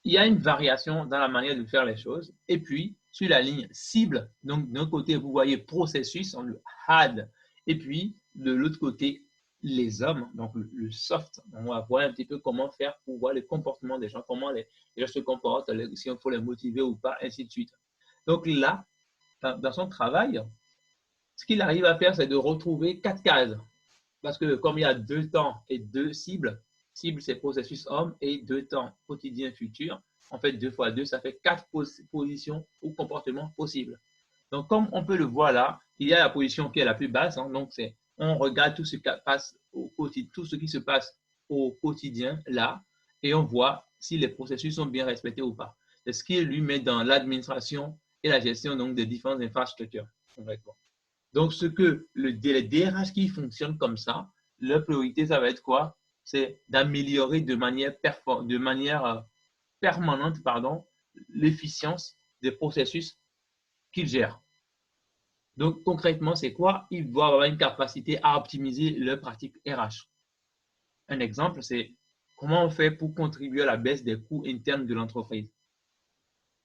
[SPEAKER 1] il y a une variation dans la manière de faire les choses. Et puis, sur la ligne cible, donc d'un côté, vous voyez processus, on le had, et puis de l'autre côté, les hommes, donc le soft. On va voir un petit peu comment faire pour voir les comportements des gens, comment les gens se comportent, si il faut les motiver ou pas, ainsi de suite. Donc là, dans son travail, ce qu'il arrive à faire, c'est de retrouver 4 cases. Parce que comme il y a 2 temps et 2 cibles, cible c'est processus homme et 2 temps quotidien futur, en fait 2 fois 2, ça fait 4 positions ou comportements possibles. Donc comme on peut le voir là, il y a la position qui est la plus basse, hein, donc c'est on regarde tout ce qui passe au quotidien, tout ce qui se passe au quotidien là, et on voit si les processus sont bien respectés ou pas. C'est ce qui lui met dans l'administration et la gestion donc des différentes infrastructures. Donc, ce que les DRH qui fonctionnent comme ça, leur priorité, ça va être quoi? C'est d'améliorer de manière permanente l'efficience des processus qu'ils gèrent. Donc, concrètement, c'est quoi? Ils doivent avoir une capacité à optimiser leur pratique RH. Un exemple, c'est comment on fait pour contribuer à la baisse des coûts internes de l'entreprise.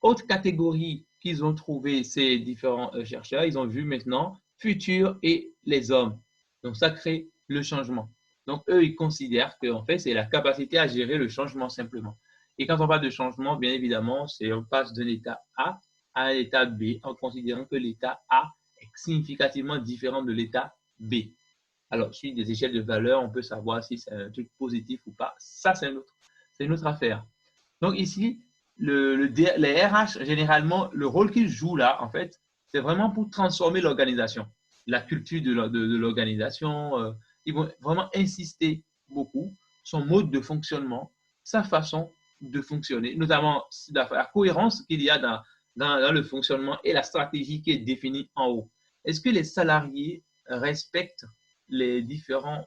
[SPEAKER 1] Autre catégorie qu'ils ont trouvé ces différents chercheurs, ils ont vu maintenant futur et les hommes. Donc, ça crée le changement. Donc, eux, ils considèrent que en fait, c'est la capacité à gérer le changement simplement. Et quand on parle de changement, bien évidemment, c'est on passe d'un état A à un état B en considérant que l'état A est significativement différent de l'état B. Alors, sur des échelles de valeur, on peut savoir si c'est un truc positif ou pas. Ça, c'est une autre affaire. Donc, ici, les RH, généralement, le rôle qu'ils jouent là, en fait, c'est vraiment pour transformer l'organisation, la culture de l'organisation. Ils vont vraiment insister beaucoup son mode de fonctionnement, sa façon de fonctionner, notamment la cohérence qu'il y a dans le fonctionnement et la stratégie qui est définie en haut. Est-ce que les salariés respectent les différentes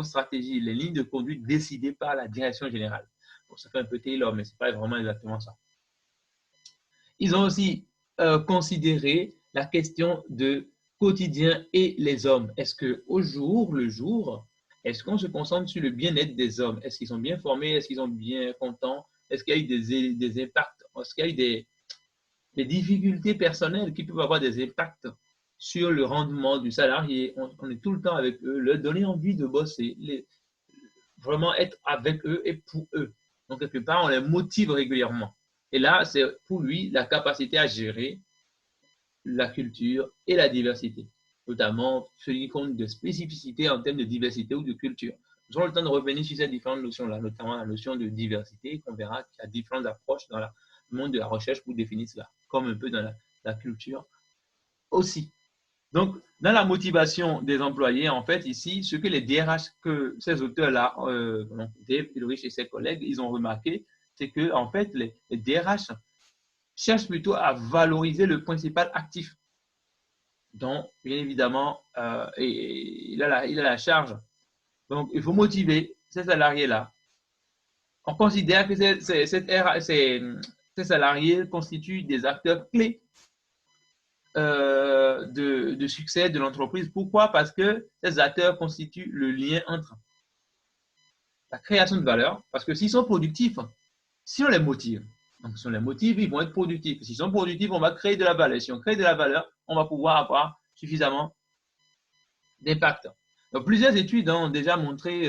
[SPEAKER 1] stratégies, les lignes de conduite décidées par la direction générale? Bon, ça fait un peu Taylor, mais ce n'est pas vraiment exactement ça. Ils ont aussi considéré la question de quotidien et les hommes. Est-ce qu'au jour le jour, est-ce qu'on se concentre sur le bien-être des hommes? Est-ce qu'ils sont bien formés? Est-ce qu'ils sont bien contents? Est-ce qu'il y a eu des impacts? Est-ce qu'il y a eu des difficultés personnelles qui peuvent avoir des impacts sur le rendement du salarié? On est tout le temps avec eux, leur donner envie de bosser, vraiment être avec eux et pour eux. Donc, quelque part, on les motive régulièrement. Et là, c'est pour lui la capacité à gérer la culture et la diversité, notamment tenir compte de spécificités en termes de diversité ou de culture. Nous aurons le temps de revenir sur ces différentes notions-là, notamment la notion de diversité, qu'on verra qu'il y a différentes approches dans le monde de la recherche pour définir cela, comme un peu dans la culture aussi. Donc, dans la motivation des employés, en fait, ici, ce que les DRH, que ces auteurs-là, Dave Ulrich et ses collègues, ils ont remarqué, c'est que, en fait, les DRH cherchent plutôt à valoriser le principal actif. Donc, bien évidemment, il a la charge. Donc, il faut motiver ces salariés-là. On considère que ces salariés constituent des acteurs clés de succès de l'entreprise. Pourquoi? Parce que ces acteurs constituent le lien entre la création de valeur, parce que s'ils sont productifs, si on les motive, donc si on les motive, ils vont être productifs. S'ils sont productifs, on va créer de la valeur. Si on crée de la valeur, on va pouvoir avoir suffisamment d'impact. Donc, plusieurs études ont déjà montré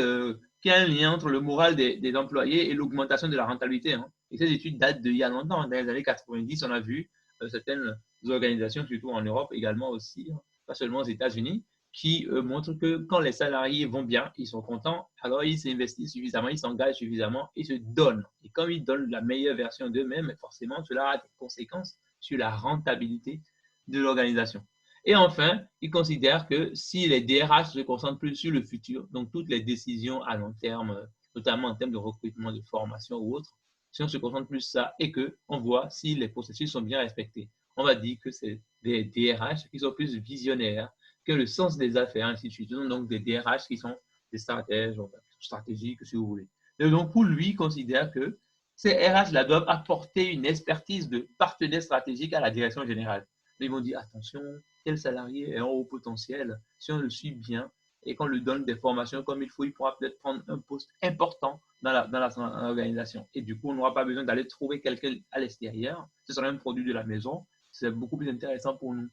[SPEAKER 1] qu'il y a un lien entre le moral des employés et l'augmentation de la rentabilité. Hein. Et ces études datent d'il y a longtemps. Dans les années 90, on a vu certaines organisations, surtout en Europe également aussi, pas seulement aux États-Unis, qui montrent que quand les salariés vont bien, ils sont contents, alors ils s'investissent suffisamment, ils s'engagent suffisamment, ils se donnent. Et comme ils donnent la meilleure version d'eux-mêmes, forcément, cela a des conséquences sur la rentabilité de l'organisation. Et enfin, ils considèrent que si les DRH se concentrent plus sur le futur, donc toutes les décisions à long terme, notamment en termes de recrutement, de formation ou autre, si on se concentre plus sur ça et qu'on voit si les processus sont bien respectés, on va dire que c'est des DRH qui sont plus visionnaires, que le sens des affaires, ainsi de suite. Donc des DRH qui sont des stratèges, stratégiques, si vous voulez. Et donc pour lui, il considère que ces RH-là doivent apporter une expertise de partenaire stratégique à la direction générale. Ils vont dire, attention, tel salarié est en haut potentiel. Si on le suit bien et qu'on lui donne des formations comme il faut, il pourra peut-être prendre un poste important dans l'organisation. Et du coup, on n'aura pas besoin d'aller trouver quelqu'un à l'extérieur. Ce sera un produit de la maison. C'est beaucoup plus intéressant pour nous.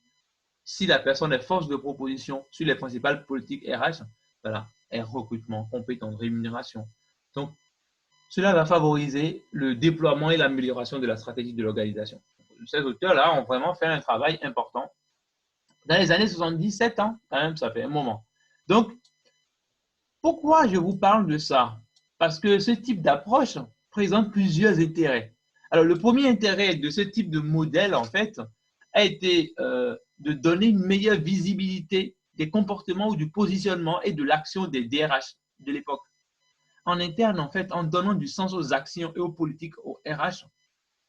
[SPEAKER 1] Si la personne est force de proposition sur les principales politiques RH, voilà, recrutement, compétences, rémunération. Donc, cela va favoriser le déploiement et l'amélioration de la stratégie de l'organisation. Ces auteurs-là ont vraiment fait un travail important. Dans les années 77 ans, quand même, ça fait un moment. Donc, pourquoi je vous parle de ça? Parce que ce type d'approche présente plusieurs intérêts. Alors, le premier intérêt de ce type de modèle, en fait, a été de donner une meilleure visibilité des comportements ou du positionnement et de l'action des DRH de l'époque. En interne, en fait, en donnant du sens aux actions et aux politiques, aux RH,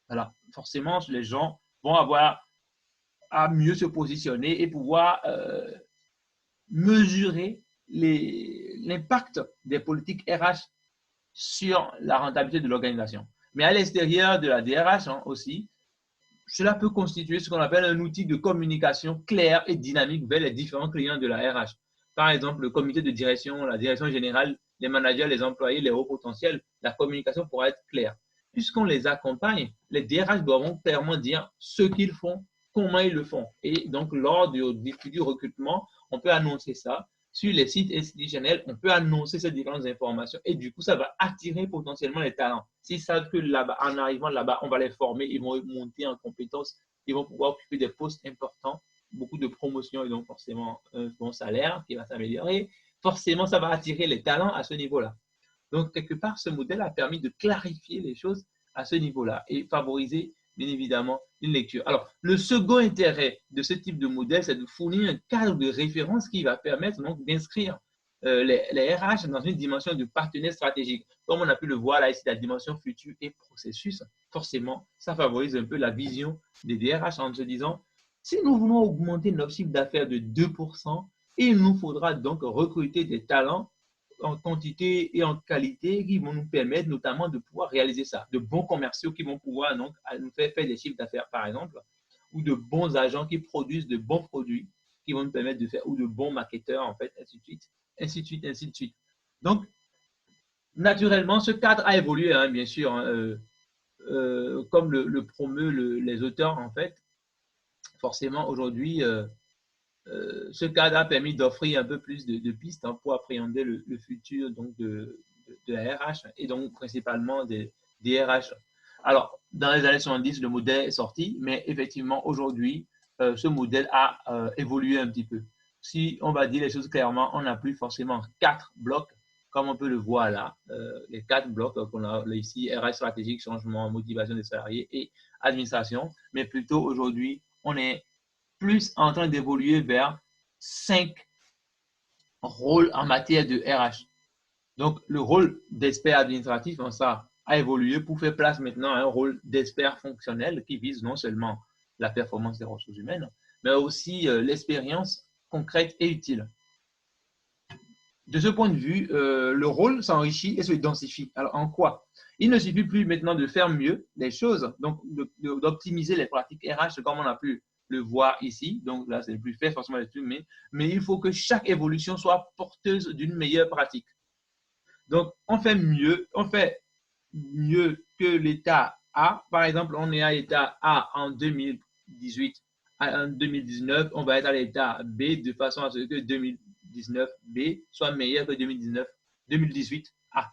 [SPEAKER 1] voilà, forcément, les gens vont avoir à mieux se positionner et pouvoir mesurer l'impact des politiques RH sur la rentabilité de l'organisation. Mais à l'extérieur de la DRH aussi, cela peut constituer ce qu'on appelle un outil de communication clair et dynamique vers les différents clients de la RH. Par exemple, le comité de direction, la direction générale, les managers, les employés, les hauts potentiels, la communication pourra être claire. Puisqu'on les accompagne, les DRH doivent clairement dire ce qu'ils font, comment ils le font. Et donc, lors du recrutement, on peut annoncer ça. Sur les sites institutionnels, on peut annoncer ces différentes informations et du coup, ça va attirer potentiellement les talents. S'ils savent que là-bas, en arrivant là-bas, on va les former, ils vont monter en compétences, ils vont pouvoir occuper des postes importants, beaucoup de promotions et donc forcément un bon salaire qui va s'améliorer. Forcément, ça va attirer les talents à ce niveau-là. Donc, quelque part, ce modèle a permis de clarifier les choses à ce niveau-là et favoriser, bien évidemment, une lecture. Alors, le second intérêt de ce type de modèle, c'est de fournir un cadre de référence qui va permettre donc d'inscrire les RH dans une dimension de partenaire stratégique. Comme on a pu le voir là ici, la dimension futur et processus, forcément, ça favorise un peu la vision des DRH en se disant, si nous voulons augmenter notre chiffre d'affaires de 2%, il nous faudra donc recruter des talents en quantité et en qualité qui vont nous permettre notamment de pouvoir réaliser ça. De bons commerciaux qui vont pouvoir donc nous faire des chiffres d'affaires, par exemple, ou de bons agents qui produisent de bons produits qui vont nous permettre de faire, ou de bons marketeurs, en fait, ainsi de suite, ainsi de suite, ainsi de suite. Donc, naturellement, ce cadre a évolué, hein, bien sûr, hein, comme le promeut les auteurs, en fait. Forcément, aujourd'hui, ce cadre a permis d'offrir un peu plus de pistes, hein, pour appréhender le futur donc, de la RH et donc principalement des RH. Alors, dans les années 70, le modèle est sorti, mais effectivement, aujourd'hui, ce modèle a évolué un petit peu. Si on va dire les choses clairement, on n'a plus forcément 4 blocs, comme on peut le voir là, les 4 blocs qu'on a là, ici, RH stratégique, changement, motivation des salariés et administration, mais plutôt aujourd'hui, on est plus en train d'évoluer vers 5 rôles en matière de RH. Donc, le rôle d'expert administratif, ça a évolué pour faire place maintenant à un rôle d'expert fonctionnel qui vise non seulement la performance des ressources humaines, mais aussi l'expérience concrète et utile. De ce point de vue, le rôle s'enrichit et se densifie. Alors, en quoi? Il ne suffit plus maintenant de faire mieux les choses, donc d'optimiser les pratiques RH comme on a pu le voir ici. Donc là, c'est plus fait forcément mais il faut que chaque évolution soit porteuse d'une meilleure pratique. Donc, on fait mieux que l'État A. Par exemple, on est à l'État A en 2018. En 2019, on va être à l'État B de façon à ce que 2019 B soit meilleur que 2018 A.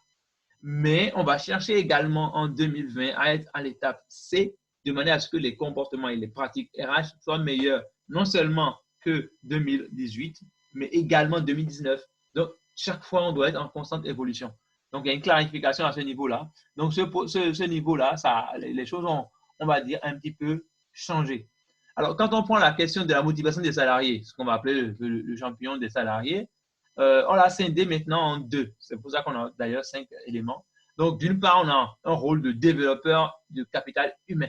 [SPEAKER 1] Mais on va chercher également en 2020 à être à l'étape C de manière à ce que les comportements et les pratiques RH soient meilleurs non seulement que 2018, mais également 2019. Donc, chaque fois, on doit être en constante évolution. Donc, il y a une clarification à ce niveau-là. Donc, ce niveau-là, les choses ont, on va dire, un petit peu changé. Alors, quand on prend la question de la motivation des salariés, ce qu'on va appeler le champion des salariés, on l'a scindé maintenant en 2. C'est pour ça qu'on a d'ailleurs 5 éléments. Donc, d'une part, on a un rôle de développeur de capital humain.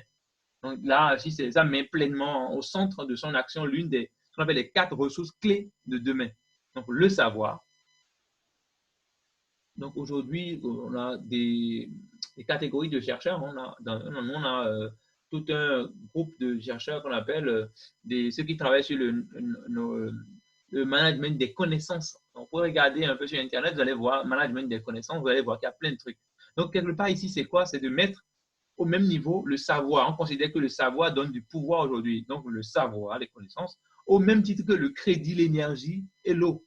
[SPEAKER 1] Donc là, si ça met pleinement au centre de son action l'une des, ce qu'on appelle les 4 ressources clés de demain. Donc, le savoir. Donc, aujourd'hui, on a des catégories de chercheurs. On a tout un groupe de chercheurs qu'on appelle ceux qui travaillent sur le management des connaissances. Donc, pour regarder un peu sur Internet, vous allez voir management des connaissances, vous allez voir qu'il y a plein de trucs. Donc, quelque part ici, c'est quoi? C'est de mettre au même niveau le savoir. On considère que le savoir donne du pouvoir aujourd'hui. Donc, le savoir, les connaissances, au même titre que le crédit, l'énergie et l'eau.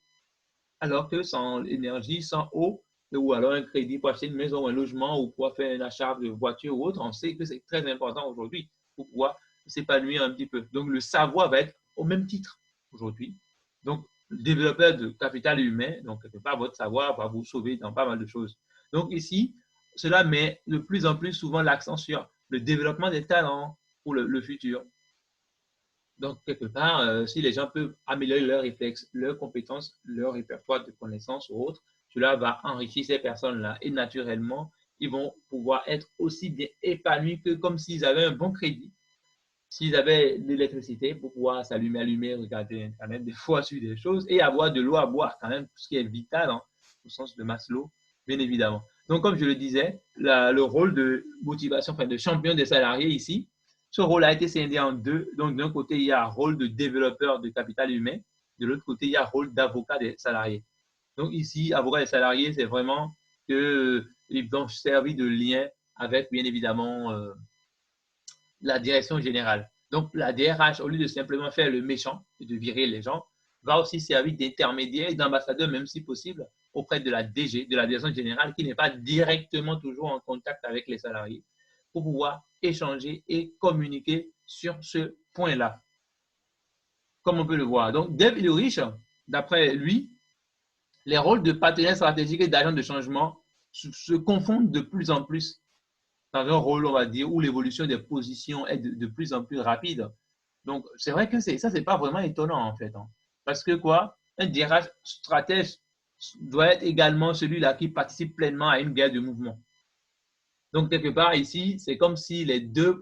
[SPEAKER 1] Alors que sans énergie, sans eau, ou alors un crédit pour acheter une maison ou un logement ou pour faire un achat de voiture ou autre, on sait que c'est très important aujourd'hui pour pouvoir s'épanouir un petit peu. Donc, le savoir va être au même titre aujourd'hui. Donc, le développeur de capital humain, donc quelque part, votre savoir va vous sauver dans pas mal de choses. Donc, ici, cela met de plus en plus souvent l'accent sur le développement des talents pour le futur. Donc, quelque part, si les gens peuvent améliorer leurs réflexes, leurs compétences, leur répertoire de connaissances ou autres, cela va enrichir ces personnes-là. Et naturellement, ils vont pouvoir être aussi bien épanouis que comme s'ils avaient un bon crédit, s'ils avaient de l'électricité pour pouvoir s'allumer, allumer, regarder Internet, des fois sur des choses, et avoir de l'eau à boire, quand même, ce qui est vital, hein, au sens de Maslow, bien évidemment. Donc, comme je le disais, le rôle de motivation, enfin de champion des salariés ici, ce rôle a été scindé en 2. Donc, d'un côté, il y a un rôle de développeur de capital humain. De l'autre côté, il y a un rôle d'avocat des salariés. Donc, ici, avocat des salariés, c'est vraiment qu'ils vont servir de lien avec, bien évidemment, la direction générale. Donc, la DRH, au lieu de simplement faire le méchant et de virer les gens, va aussi servir d'intermédiaire et d'ambassadeur, même si possible, auprès de la DG, de la direction générale, qui n'est pas directement toujours en contact avec les salariés, pour pouvoir échanger et communiquer sur ce point-là, comme on peut le voir. Donc, Dave Ulrich, d'après lui, les rôles de partenaire stratégique et d'agent de changement se confondent de plus en plus dans un rôle, on va dire, où l'évolution des positions est de plus en plus rapide. Donc, c'est vrai que ça, c'est pas vraiment étonnant, en fait. Hein. Parce que quoi? Un DRH stratège doit être également celui-là qui participe pleinement à une guerre de mouvement. Donc, quelque part, ici, c'est comme si les deux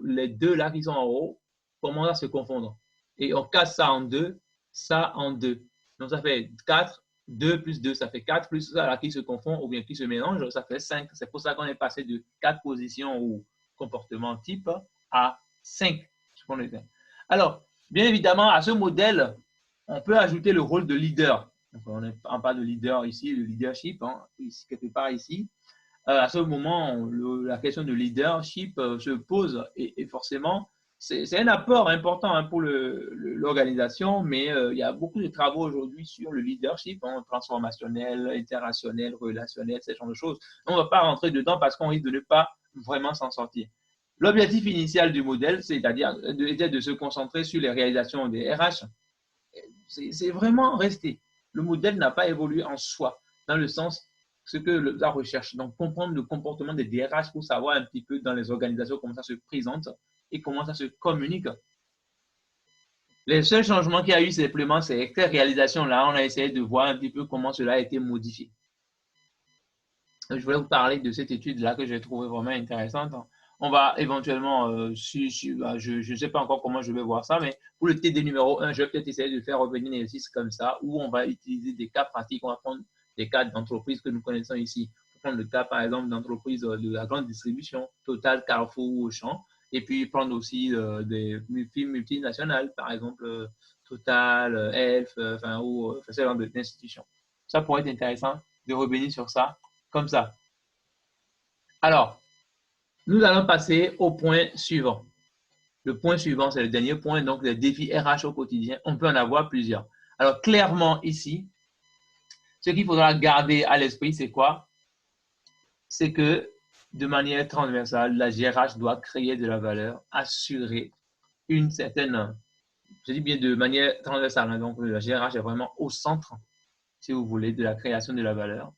[SPEAKER 1] là qui sont en haut commencent à se confondre. Et on casse ça en deux. Donc, ça fait 4, 2 plus 2, ça fait 4, plus ça là qui se confond ou bien qui se mélange, ça fait 5. C'est pour ça qu'on est passé de 4 positions ou comportements type à 5. Alors, bien évidemment, à ce modèle, on peut ajouter le rôle de leader. Donc, on parle de leader ici, le leadership, hein, ici, quelque part ici. À ce moment, la question de leadership se pose et forcément, c'est un apport important hein, pour l'organisation, mais il y a beaucoup de travaux aujourd'hui sur le leadership hein, transformationnel, interrationnel, relationnel, ce genre de choses. On ne va pas rentrer dedans parce qu'on risque de ne pas vraiment s'en sortir. L'objectif initial du modèle, c'est-à-dire était de se concentrer sur les réalisations des RH, c'est vraiment resté. Le modèle n'a pas évolué en soi, dans le sens ce que la recherche. Donc, comprendre le comportement des DRH pour savoir un petit peu dans les organisations comment ça se présente et comment ça se communique. Les seuls changements qu'il y a eu simplement, c'est que ces réalisations-là, on a essayé de voir un petit peu comment cela a été modifié. Je voulais vous parler de cette étude-là que j'ai trouvée vraiment intéressante. On va éventuellement, je ne sais pas encore comment je vais voir ça, mais pour le TD numéro 1, je vais peut-être essayer de faire revenir un exercice comme ça, où on va utiliser des cas pratiques, on va prendre des cas d'entreprises que nous connaissons ici. On va prendre le cas, par exemple, d'entreprises de la grande distribution, Total, Carrefour ou Auchan, et puis prendre aussi des firmes multinationales, par exemple, Total, Elf, ou ce genre d'institutions. Ça pourrait être intéressant de revenir sur ça, comme ça. Alors, nous allons passer au point suivant. Le point suivant, c'est le dernier point, donc les défis RH au quotidien. On peut en avoir plusieurs. Alors, clairement, ici, ce qu'il faudra garder à l'esprit, c'est quoi? C'est que, de manière transversale, la GRH doit créer de la valeur, assurer une certaine, je dis bien de manière transversale, hein, donc la GRH est vraiment au centre, si vous voulez, de la création de la valeur.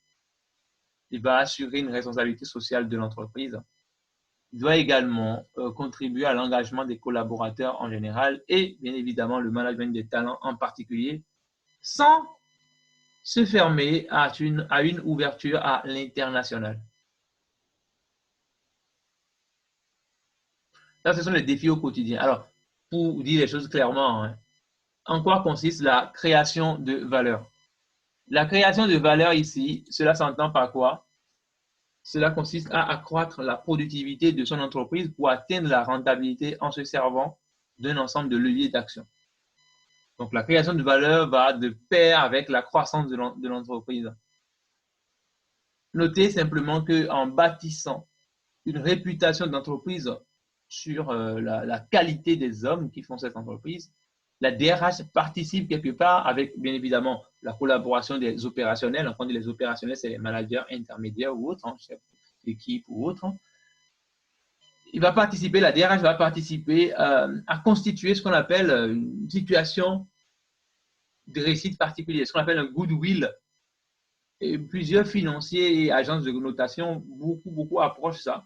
[SPEAKER 1] Il va assurer une responsabilité sociale de l'entreprise. Il doit également contribuer à l'engagement des collaborateurs en général et bien évidemment le management des talents en particulier, sans se fermer à une ouverture à l'international. Ça, ce sont les défis au quotidien. Alors, pour dire les choses clairement, hein, en quoi consiste la création de valeur? La création de valeur ici, cela s'entend par quoi? Cela consiste à accroître la productivité de son entreprise pour atteindre la rentabilité en se servant d'un ensemble de leviers d'action. Donc, la création de valeur va de pair avec la croissance de l'entreprise. Notez simplement qu'en bâtissant une réputation d'entreprise sur la qualité des hommes qui font cette entreprise, la DRH participe quelque part avec, bien évidemment, la collaboration des opérationnels. Quand on dit les opérationnels, c'est les managers intermédiaires ou autres, hein, chefs d'équipe ou autres. Hein. La DRH va participer à constituer ce qu'on appelle une situation de réussite particulier, ce qu'on appelle un goodwill. Et plusieurs financiers et agences de notation, beaucoup approchent ça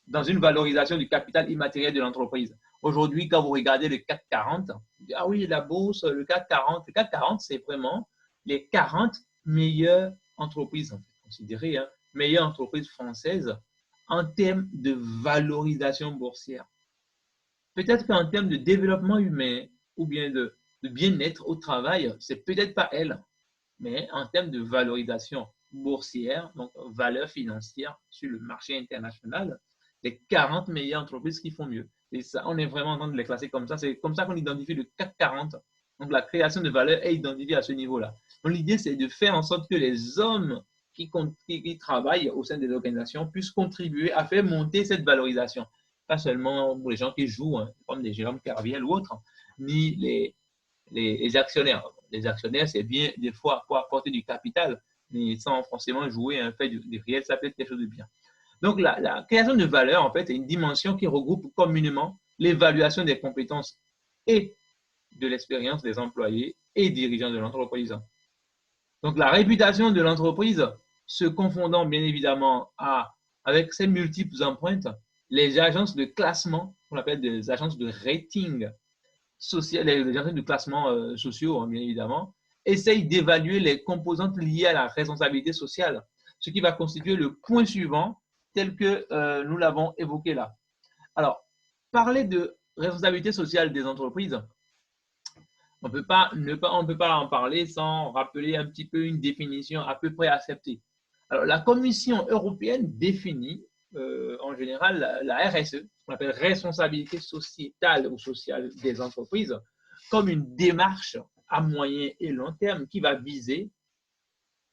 [SPEAKER 1] dans une valorisation du capital immatériel de l'entreprise. Aujourd'hui, quand vous regardez le CAC 40, ah oui, la bourse, le CAC 40, c'est vraiment les 40 meilleures entreprises, en fait, considérées, hein, meilleures entreprises françaises en termes de valorisation boursière. Peut-être qu'en termes de développement humain ou bien de bien-être au travail, c'est peut-être pas elles, mais en termes de valorisation boursière, donc valeur financière sur le marché international, les 40 meilleures entreprises qui font mieux. Et ça, on est vraiment en train de les classer comme ça. C'est comme ça qu'on identifie le CAC 40. Donc, la création de valeur est identifiée à ce niveau-là. Donc, l'idée, c'est de faire en sorte que les hommes qui travaillent au sein des organisations puissent contribuer à faire monter cette valorisation. Pas seulement pour les gens qui jouent, hein, comme des Jérôme Kerviel ou autres, ni les actionnaires. Les actionnaires, c'est bien des fois pour apporter du capital, mais sans forcément jouer un fait de réel, ça peut être quelque chose de bien. Donc, la création de valeur, en fait, est une dimension qui regroupe communément l'évaluation des compétences et de l'expérience des employés et dirigeants de l'entreprise. Donc, la réputation de l'entreprise se confondant bien évidemment avec ses multiples empreintes, les agences de classement, qu'on appelle des agences de rating social, les agences de classement sociaux, hein, bien évidemment, essayent d'évaluer les composantes liées à la responsabilité sociale, ce qui va constituer le point suivant tel que nous l'avons évoqué là. Alors, parler de responsabilité sociale des entreprises, on peut pas en parler sans rappeler un petit peu une définition à peu près acceptée. Alors, la Commission européenne définit en général la RSE, qu'on appelle responsabilité sociétale ou sociale des entreprises, comme une démarche à moyen et long terme qui va viser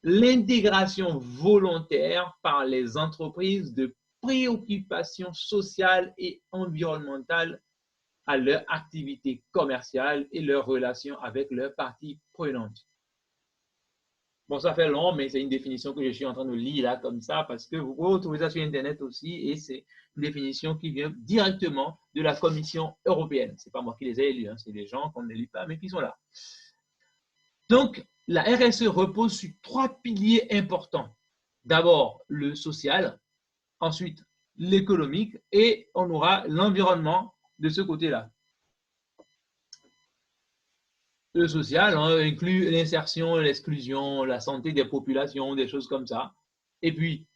[SPEAKER 1] l'intégration volontaire par les entreprises de préoccupations sociales et environnementales à leur activité commerciale et leurs relations avec leurs parties prenantes. Bon, ça fait long, mais c'est une définition que je suis en train de lire là comme ça parce que vous pouvez retrouver ça sur Internet aussi et c'est une définition qui vient directement de la Commission européenne. Ce n'est pas moi qui les ai élus, hein, c'est des gens qu'on ne lit pas mais qui sont là. Donc, la RSE repose sur 3 piliers importants. D'abord, le social, ensuite l'économique et on aura l'environnement de ce côté-là. Le social inclut l'insertion, l'exclusion, la santé des populations, des choses comme ça. Et puis,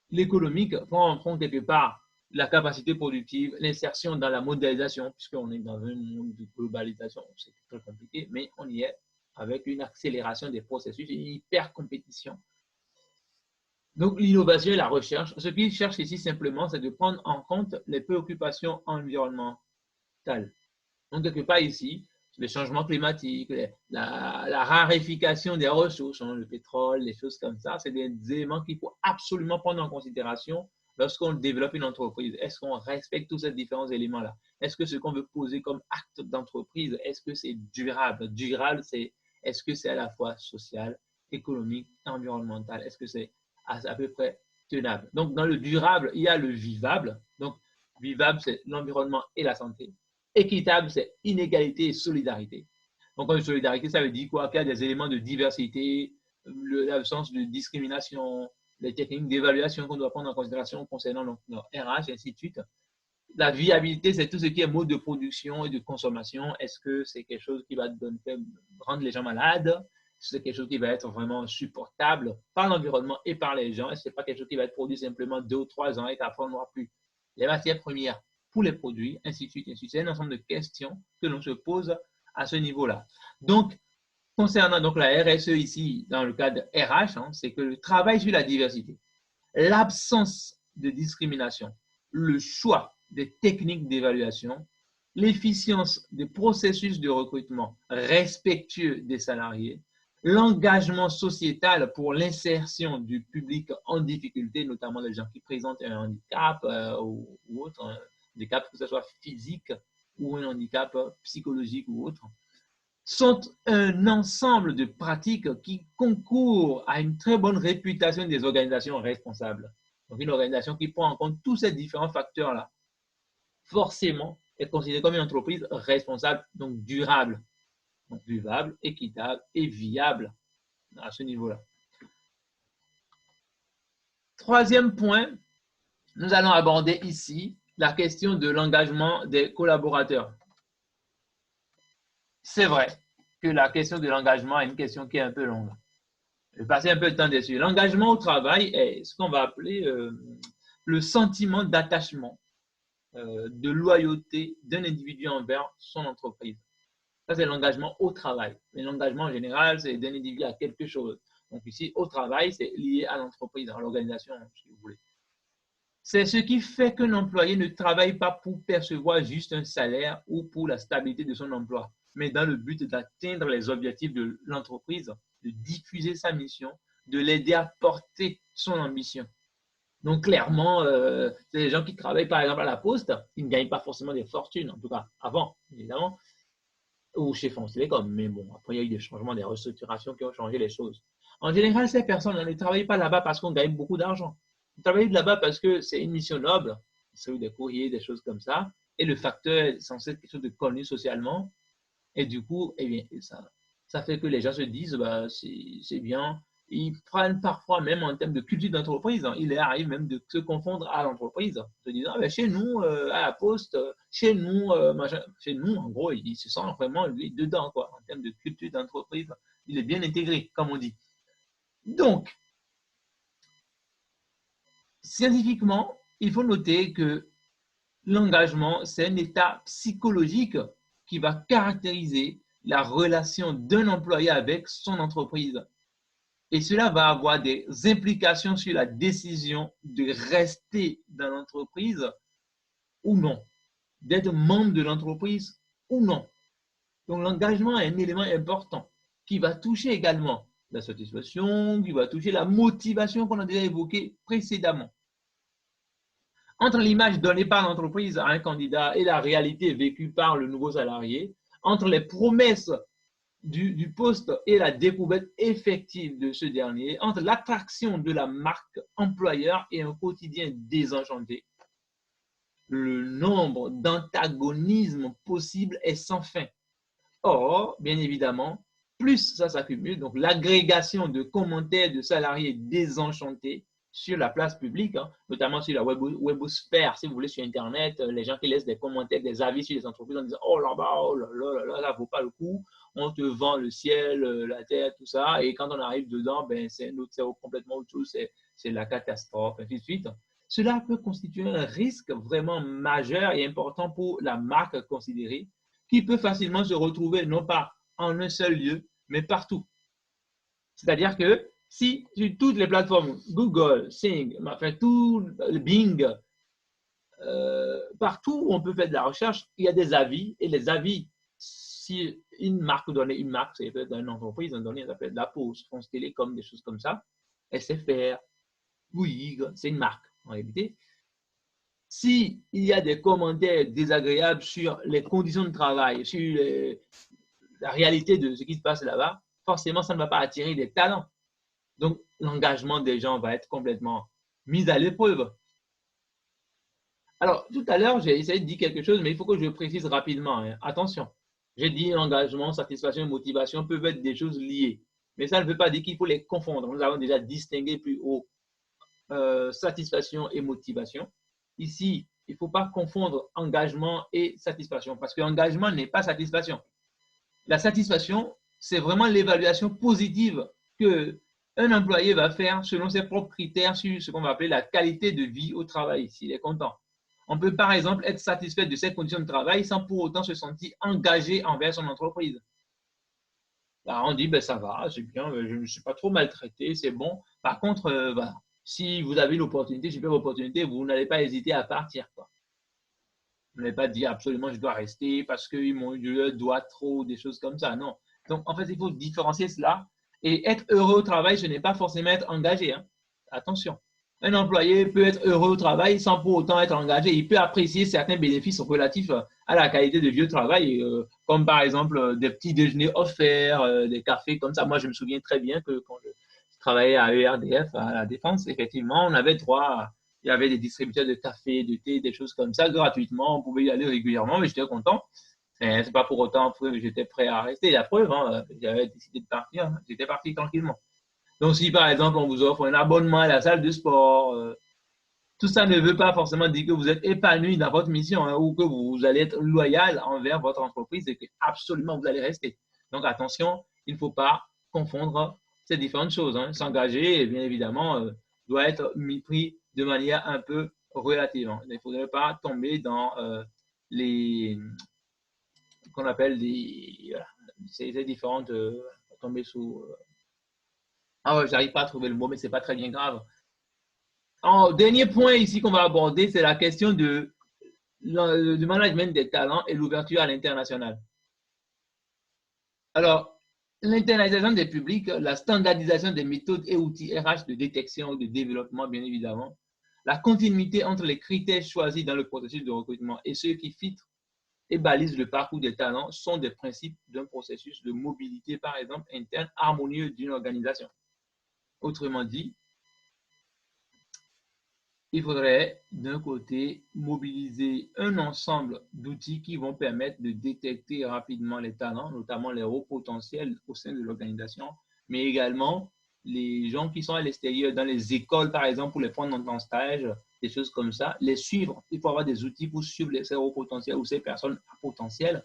[SPEAKER 1] l'économique, quand on prend quelque part la capacité productive, l'insertion dans la mondialisation, puisqu'on est dans un monde de globalisation, c'est très compliqué, mais on y est avec une accélération des processus et une hyper compétition. Donc, l'innovation et la recherche, ce qu'ils cherchent ici simplement, c'est de prendre en compte les préoccupations environnementales. Donc, quelque part ici, le changement climatique, la raréfication des ressources, le pétrole, les choses comme ça, c'est des éléments qu'il faut absolument prendre en considération lorsqu'on développe une entreprise. Est-ce qu'on respecte tous ces différents éléments-là? Est-ce que ce qu'on veut poser comme acte d'entreprise, est-ce que c'est durable? Durable, c'est est-ce que c'est à la fois social, économique, environnemental? Est-ce que c'est à peu près tenable? Donc, dans le durable, il y a le vivable. Donc, vivable, c'est l'environnement et la santé. Équitable, c'est inégalité et solidarité. Donc, en solidarité, ça veut dire quoi? Qu'il y a des éléments de diversité, l'absence de discrimination, les techniques d'évaluation qu'on doit prendre en considération concernant nos RH, et ainsi de suite. La viabilité, c'est tout ce qui est mode de production et de consommation. Est-ce que c'est quelque chose qui va rendre les gens malades? Est-ce que c'est quelque chose qui va être vraiment supportable par l'environnement et par les gens? Est-ce que ce n'est pas quelque chose qui va être produit simplement 2 ou 3 ans et qu'après on n'aura plus les matières premières pour les produits, ainsi de suite, ainsi de suite. C'est un ensemble de questions que l'on se pose à ce niveau-là. Donc, concernant donc la RSE ici, dans le cadre RH, c'est que le travail sur la diversité, l'absence de discrimination, le choix des techniques d'évaluation, l'efficience des processus de recrutement respectueux des salariés, l'engagement sociétal pour l'insertion du public en difficulté, notamment les gens qui présentent un handicap ou autre, un handicap que ce soit physique ou un handicap psychologique ou autre, sont un ensemble de pratiques qui concourent à une très bonne réputation des organisations responsables. Donc, une organisation qui prend en compte tous ces différents facteurs-là, forcément, est considérée comme une entreprise responsable, donc durable, donc vivable, équitable et viable à ce niveau-là. Troisième point, nous allons aborder ici la question de l'engagement des collaborateurs. C'est vrai que la question de l'engagement est une question qui est un peu longue. Je vais passer un peu de temps dessus. L'engagement au travail est ce qu'on va appeler le sentiment d'attachement, de loyauté d'un individu envers son entreprise. Ça, c'est l'engagement au travail. Mais l'engagement, en général, c'est d'un individu à quelque chose. Donc ici, au travail, c'est lié à l'entreprise, à l'organisation, si vous voulez. C'est ce qui fait qu'un employé ne travaille pas pour percevoir juste un salaire ou pour la stabilité de son emploi, mais dans le but d'atteindre les objectifs de l'entreprise, de diffuser sa mission, de l'aider à porter son ambition. Donc, clairement, c'est des gens qui travaillent, par exemple, à la Poste, qui ne gagnent pas forcément des fortunes, en tout cas avant, évidemment, ou chez France Télécom. Mais bon, après, il y a eu des changements, des restructurations qui ont changé les choses. En général, ces personnes ne travaillent pas là-bas parce qu'on gagne beaucoup d'argent. Ils travaillent là-bas parce que c'est une mission noble, c'est des courriers, des choses comme ça, et le facteur est censé être quelque chose de connu socialement. Et du coup, eh bien, ça fait que les gens se disent, bah, c'est bien, Ils prennent parfois même en termes de culture d'entreprise. Il arrive même de se confondre à l'entreprise, se disant ah ben chez nous, à la poste, chez nous, machin, chez nous, en gros, il se sent vraiment lui dedans, quoi, en termes de culture d'entreprise. Il est bien intégré, comme on dit. Donc, scientifiquement, il faut noter que l'engagement, c'est un état psychologique qui va caractériser la relation d'un employé avec son entreprise. Et cela va avoir des implications sur la décision de rester dans l'entreprise ou non, d'être membre de l'entreprise ou non. Donc l'engagement est un élément important qui va toucher également la satisfaction, qui va toucher la motivation qu'on a déjà évoquée précédemment. Entre l'image donnée par l'entreprise à un candidat et la réalité vécue par le nouveau salarié, entre les promesses du poste et la découverte effective de ce dernier, entre l'attraction de la marque employeur et un quotidien désenchanté, le nombre d'antagonismes possibles est sans fin. Or, bien évidemment, plus ça s'accumule, donc l'agrégation de commentaires de salariés désenchantés sur la place publique, notamment sur la webosphère, si vous voulez, sur Internet, les gens qui laissent des commentaires, des avis sur les entreprises en disant oh là-bas, oh là là, là, ça ne vaut pas le coup, on te vend le ciel, la terre, tout ça, et quand on arrive dedans, ben, c'est complètement autre chose, c'est la catastrophe, ainsi de suite. Cela peut constituer un risque vraiment majeur et important pour la marque considérée, qui peut facilement se retrouver non pas en un seul lieu, mais partout. C'est-à-dire que si sur toutes les plateformes, Google, Sing, enfin tout, Bing, partout où on peut faire de la recherche, il y a des avis, et les avis, si une marque donnait une marque, ça peut être une entreprise, donnée, ça peut être la Poste, France Télécom, des choses comme ça, SFR, Bouygues, c'est une marque en réalité. S'il y a des commentaires désagréables sur les conditions de travail, sur la réalité de ce qui se passe là-bas, forcément, ça ne va pas attirer des talents. Donc, l'engagement des gens va être complètement mis à l'épreuve. Alors, tout à l'heure, j'ai essayé de dire quelque chose, mais il faut que je précise rapidement. Attention, j'ai dit engagement, satisfaction et motivation peuvent être des choses liées. Mais ça ne veut pas dire qu'il faut les confondre. Nous avons déjà distingué plus haut satisfaction et motivation. Ici, il ne faut pas confondre engagement et satisfaction, parce que engagement n'est pas satisfaction. La satisfaction, c'est vraiment l'évaluation positive qu'un employé va faire selon ses propres critères sur ce qu'on va appeler la qualité de vie au travail, s'il est content. On peut par exemple être satisfait de ses conditions de travail sans pour autant se sentir engagé envers son entreprise. Là, on dit, ben, ça va, c'est bien, je ne suis pas trop maltraité, c'est bon. Par contre, voilà, si vous avez l'opportunité, super opportunité, vous n'allez pas hésiter à partir, quoi. Vous n'allez pas dire absolument je dois rester parce que je dois trop, des choses comme ça. Non. Donc, en fait, il faut différencier cela. Et être heureux au travail, ce n'est pas forcément être engagé. Attention. Un employé peut être heureux au travail sans pour autant être engagé. Il peut apprécier certains bénéfices relatifs à la qualité de vie au travail, comme par exemple des petits déjeuners offerts, des cafés comme ça. Moi, je me souviens très bien que quand je travaillais à ERDF, à la Défense, effectivement, on avait droit il y avait des distributeurs de café, de thé, des choses comme ça gratuitement. On pouvait y aller régulièrement, mais j'étais content. C'est pas pour autant que j'étais prêt à rester. La preuve, j'avais décidé de partir. J'étais parti tranquillement. Donc, si par exemple, on vous offre un abonnement à la salle de sport, tout ça ne veut pas forcément dire que vous êtes épanoui dans votre mission ou que vous allez être loyal envers votre entreprise et que absolument vous allez rester. Donc, attention, il ne faut pas confondre ces différentes choses. S'engager, bien évidemment, doit être pris de manière un peu relative. Il ne faudrait pas tomber dans les qu'on appelle ces différentes tomber sous ah ouais, j'arrive pas à trouver le mot, mais c'est pas très bien grave. Dernier point ici qu'on va aborder, c'est la question du management des talents et l'ouverture à l'international. Alors, l'internalisation des publics, la standardisation des méthodes et outils RH de détection et de développement, bien évidemment, la continuité entre les critères choisis dans le processus de recrutement et ceux qui filtrent et balisent le parcours des talents sont des principes d'un processus de mobilité, par exemple, interne harmonieux d'une organisation. Autrement dit, il faudrait d'un côté mobiliser un ensemble d'outils qui vont permettre de détecter rapidement les talents, notamment les hauts potentiels au sein de l'organisation, mais également les gens qui sont à l'extérieur, dans les écoles, par exemple, pour les prendre en stage, des choses comme ça, les suivre. Il faut avoir des outils pour suivre ces hauts potentiels ou ces personnes à potentiel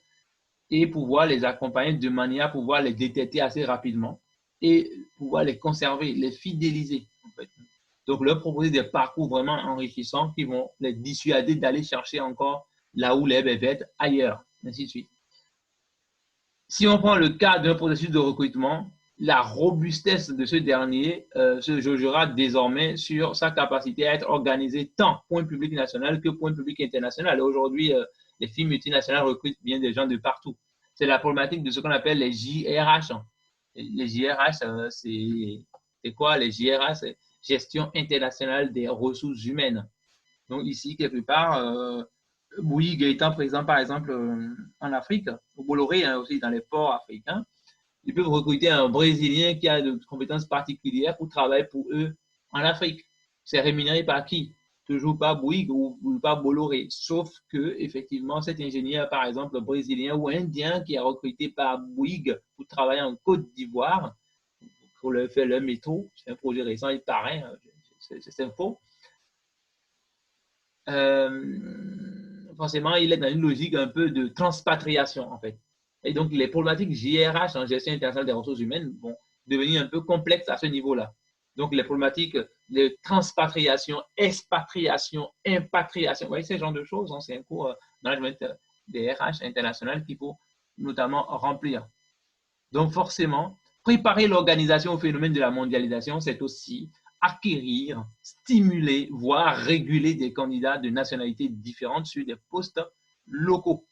[SPEAKER 1] et pouvoir les accompagner de manière à pouvoir les détecter assez rapidement et pouvoir les conserver, les fidéliser, en fait. Donc, leur proposer des parcours vraiment enrichissants qui vont les dissuader d'aller chercher encore là où l'herbe est verte ailleurs, ainsi de suite. Si on prend le cas d'un processus de recrutement, la robustesse de ce dernier se jaugera désormais sur sa capacité à être organisé tant pour un public national que pour un public international. Aujourd'hui, les firmes multinationales recrutent bien des gens de partout. C'est la problématique de ce qu'on appelle les JRH. Les JRH, c'est quoi les JRH? C'est gestion internationale des ressources humaines. Donc ici, quelque part, Bouygues étant présent, par exemple, en Afrique, au Bolloré, hein, aussi dans les ports africains, ils peuvent recruter un Brésilien qui a de compétences particulières pour travailler pour eux en Afrique. C'est rémunéré par qui? Toujours pas Bouygues ou pas Bolloré. Sauf que, effectivement, cet ingénieur, par exemple, brésilien ou indien qui est recruté par Bouygues pour travailler en Côte d'Ivoire, pour faire le métro, c'est un projet récent, il paraît, c'est faux. Forcément, il est dans une logique un peu de transpatriation, en fait. Et donc, les problématiques JRH en gestion internationale des ressources humaines vont devenir un peu complexes à ce niveau-là. Donc, les problématiques de transpatriation, expatriation, impatriation, vous voyez, ce genre de choses, hein, c'est un cours management des RH international qu'il faut notamment remplir. Donc, forcément, préparer l'organisation au phénomène de la mondialisation, c'est aussi acquérir, stimuler, voire réguler des candidats de nationalités différentes sur des postes locaux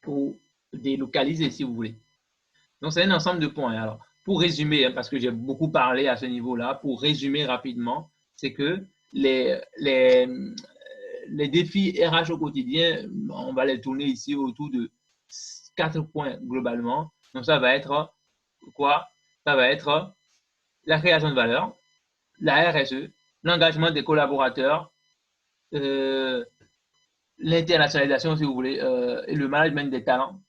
[SPEAKER 1] pour délocaliser, si vous voulez. Donc, c'est un ensemble de points. Alors, pour résumer, parce que j'ai beaucoup parlé à ce niveau-là, pour résumer rapidement, c'est que les défis RH au quotidien, on va les tourner ici autour de 4 points globalement. Donc, ça va être quoi? Ça va être la création de valeur, la RSE, l'engagement des collaborateurs, l'internationalisation, si vous voulez, et le management des talents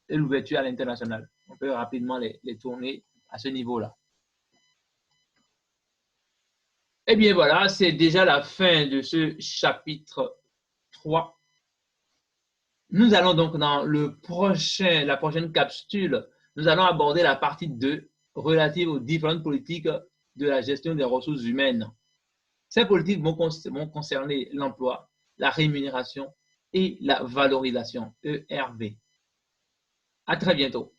[SPEAKER 1] et l'ouverture à l'international. On peut rapidement les tourner à ce niveau-là. Et bien voilà, c'est déjà la fin de ce chapitre 3. Nous allons donc dans la prochaine capsule, nous allons aborder la partie 2 relative aux différentes politiques de la gestion des ressources humaines. Ces politiques vont concerner l'emploi, la rémunération et la valorisation, ERV. À très bientôt.